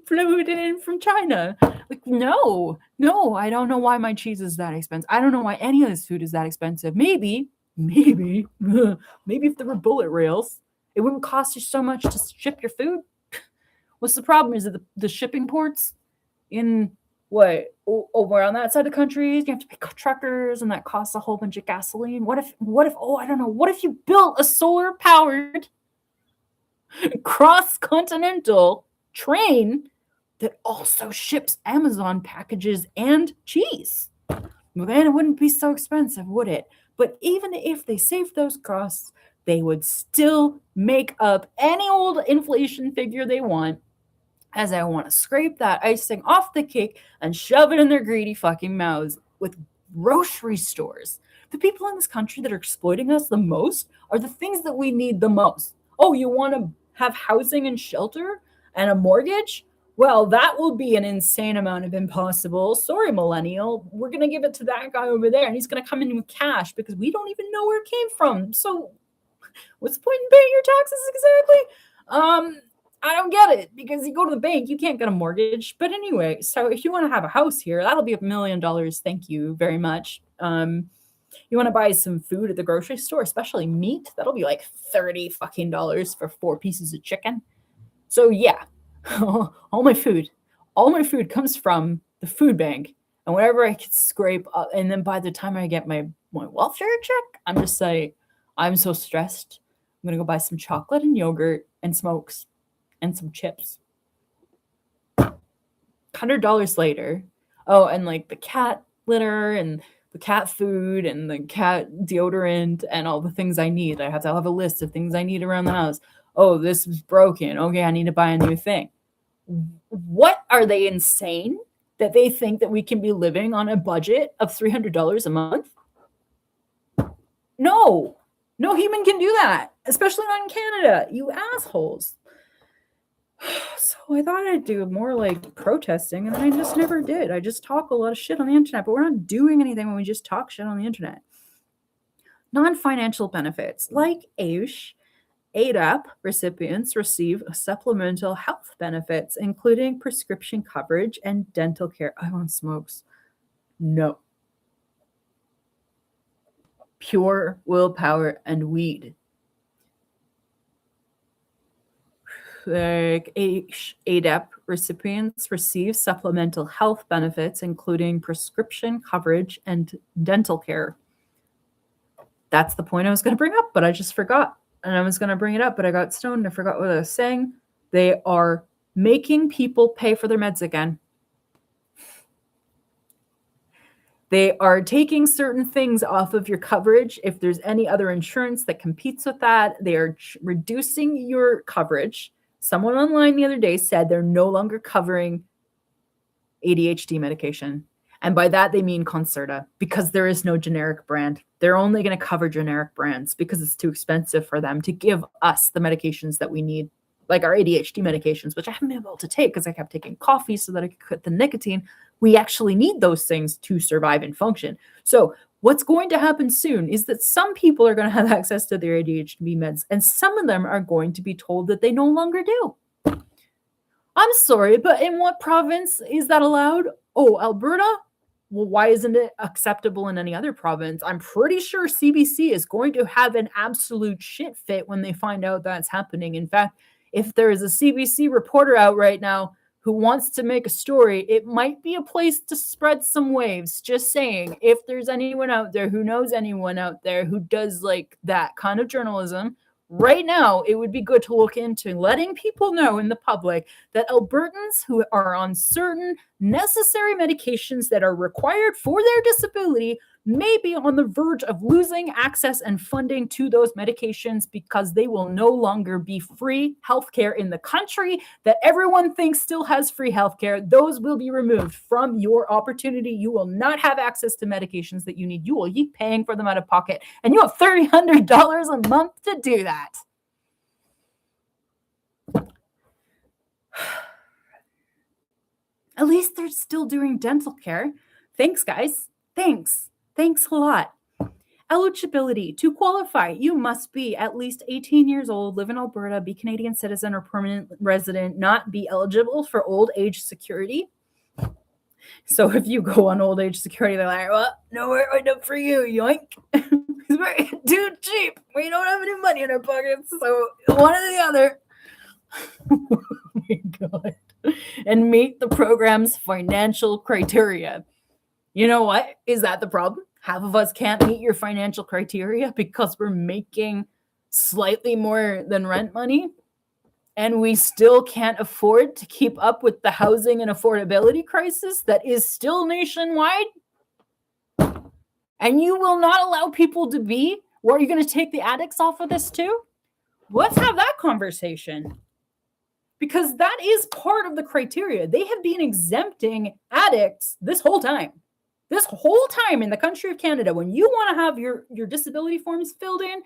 flew it in from China. Like, no, I don't know why my cheese is that expensive. I don't know why any of this food is that expensive. Maybe if there were bullet rails, it wouldn't cost you so much to ship your food. What's the problem? Is it the shipping ports in over on that side of the country? You have to pay truckers, and that costs a whole bunch of gasoline. What if? Oh, I don't know. What if you built a solar powered cross-continental train that also ships Amazon packages and cheese? Well, then it wouldn't be so expensive, would it? But even if they saved those costs, they would still make up any old inflation figure they want, as I want to scrape that icing off the cake and shove it in their greedy fucking mouths with grocery stores. The people in this country that are exploiting us the most are the things that we need the most. Oh, you want to have housing and shelter and a mortgage? Well, that will be an insane amount of impossible. Sorry, millennial. We're going to give it to that guy over there, and he's going to come in with cash because we don't even know where it came from. So what's the point in paying your taxes exactly? I don't get it, because you go to the bank, you can't get a mortgage. But anyway, so if you want to have a house here, that'll be $1 million. Thank you very much. You want to buy some food at the grocery store, especially meat, that'll be like $30 fucking for 4 pieces of chicken. So yeah, all my food comes from the food bank, and whatever I can scrape up, and then by the time I get my welfare check, I'm just like, I'm so stressed. I'm gonna go buy some chocolate and yogurt and smokes and some chips. $100 later. Oh, and like the cat litter and the cat food and the cat deodorant and all the things I need. I have to have a list of things I need around the house. Oh, this is broken. Okay, I need to buy a new thing. What, are they insane that they think that we can be living on a budget of $300 a month? No human can do that, especially not in Canada, you assholes. So I thought I'd do more like protesting, and I just never did. I just talk a lot of shit on the internet, but we're not doing anything when we just talk shit on the internet. Non-financial benefits like ADAP recipients receive supplemental health benefits, including prescription coverage and dental care. I want smokes. No. Pure willpower and weed. Like ADAP recipients receive supplemental health benefits, including prescription coverage and dental care. That's the point I was going to bring up, but I just forgot. And I was going to bring it up, but I got stoned and I forgot what I was saying. They are making people pay for their meds again. They are taking certain things off of your coverage. If there's any other insurance that competes with that, they are reducing your coverage. Someone online the other day said they're no longer covering ADHD medication. And by that, they mean Concerta, because there is no generic brand. They're only going to cover generic brands because it's too expensive for them to give us the medications that we need, like our ADHD medications, which I haven't been able to take because I kept taking coffee so that I could cut the nicotine. We actually need those things to survive and function. So what's going to happen soon is that some people are going to have access to their ADHD meds, and some of them are going to be told that they no longer do. I'm sorry, but in what province is that allowed? Oh, Alberta? Well, why isn't it acceptable in any other province? I'm pretty sure CBC is going to have an absolute shit fit when they find out that's happening. In fact, if there is a CBC reporter out right now who wants to make a story, it might be a place to spread some waves. Just saying, if there's anyone out there who knows anyone out there who does like that kind of journalism, right now it would be good to look into letting people know in the public that Albertans who are on certain necessary medications that are required for their disability may be on the verge of losing access and funding to those medications because they will no longer be free healthcare in the country that everyone thinks still has free healthcare. Those will be removed from your opportunity. You will not have access to medications that you need. You will be paying for them out of pocket, and you have $300 a month to do that. At least they're still doing dental care. Thanks, guys. Thanks a lot. Eligibility. To qualify, you must be at least 18 years old, live in Alberta, be Canadian citizen or permanent resident, not be eligible for old age security. So if you go on old age security, they're like, well, nowhere right up for you, yoink. We're too cheap. We don't have any money in our pockets, so one or the other. Oh my God. And meet the program's financial criteria. You know what? Is that the problem? Half of us can't meet your financial criteria because we're making slightly more than rent money, and we still can't afford to keep up with the housing and affordability crisis that is still nationwide. And you will not allow people to be, or are you going to take the addicts off of this too? Let's have that conversation. Because that is part of the criteria. They have been exempting addicts this whole time. This whole time in the country of Canada, when you want to have your disability forms filled in,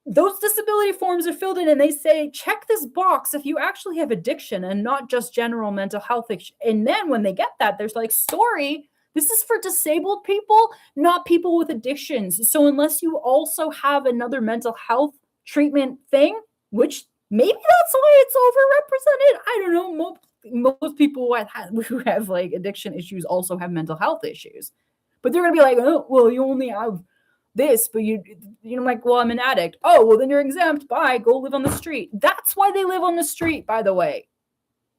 those disability forms are filled in and they say, check this box if you actually have addiction and not just general mental health. And then when they get that, there's like, sorry, this is for disabled people, not people with addictions. So unless you also have another mental health treatment thing, which maybe that's why it's overrepresented. I don't know. Most people who have like addiction issues also have mental health issues. But they're going to be like, oh, well, you only have this, but you know, like, well, I'm an addict. Oh, well, then you're exempt. Bye. Go live on the street. That's why they live on the street, by the way.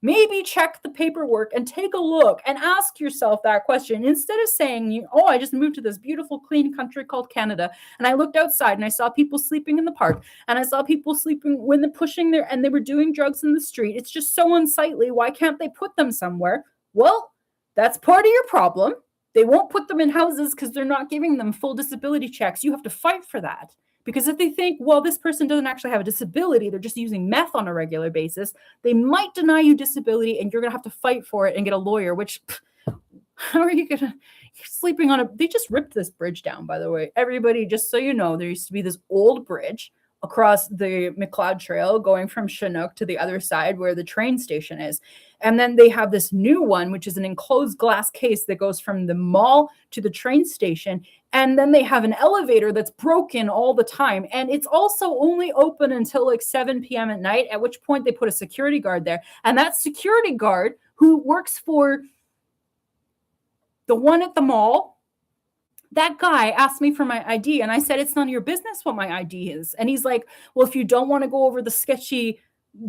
Maybe check the paperwork and take a look and ask yourself that question instead of saying, oh, I just moved to this beautiful, clean country called Canada, and I looked outside and I saw people sleeping in the park, and I saw people sleeping when they're pushing their, and they were doing drugs in the street. It's just so unsightly. Why can't they put them somewhere? Well, that's part of your problem. They won't put them in houses because they're not giving them full disability checks. You have to fight for that. Because if they think, well, this person doesn't actually have a disability, they're just using meth on a regular basis, they might deny you disability and you're going to have to fight for it and get a lawyer, which, how are you going to, you're sleeping on they just ripped this bridge down, by the way. Everybody, just so you know, there used to be this old bridge across the McLeod Trail going from Chinook to the other side where the train station is. And then they have this new one, which is an enclosed glass case that goes from the mall to the train station. And then they have an elevator that's broken all the time. And it's also only open until like 7 p.m. at night, at which point they put a security guard there. And that security guard who works for the one at the mall, that guy asked me for my ID, and I said, it's none of your business what my ID is. And he's like, well, if you don't want to go over the sketchy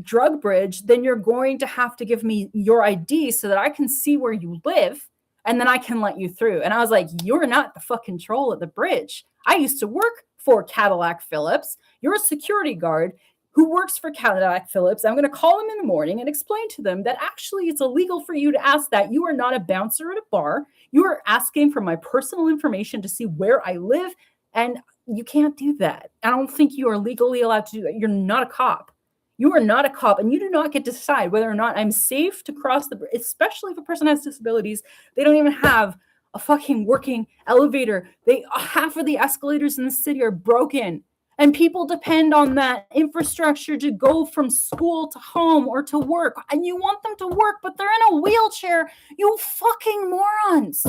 drug bridge, then you're going to have to give me your ID so that I can see where you live, and then I can let you through. And I was like, you're not the fucking troll at the bridge. I used to work for Cadillac Phillips. You're a security guard who works for Cadillac Phillips. I'm going to call them in the morning and explain to them that actually it's illegal for you to ask that. You are not a bouncer at a bar. You are asking for my personal information to see where I live, and you can't do that. I don't think you are legally allowed to do that. You're not a cop. You are not a cop, and you do not get to decide whether or not I'm safe to cross the bridge, especially if a person has disabilities. They don't even have a fucking working elevator. Half of the escalators in the city are broken. And people depend on that infrastructure to go from school to home or to work. And you want them to work, but they're in a wheelchair. You fucking morons.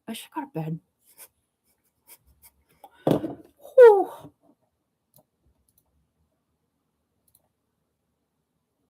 I should go to bed.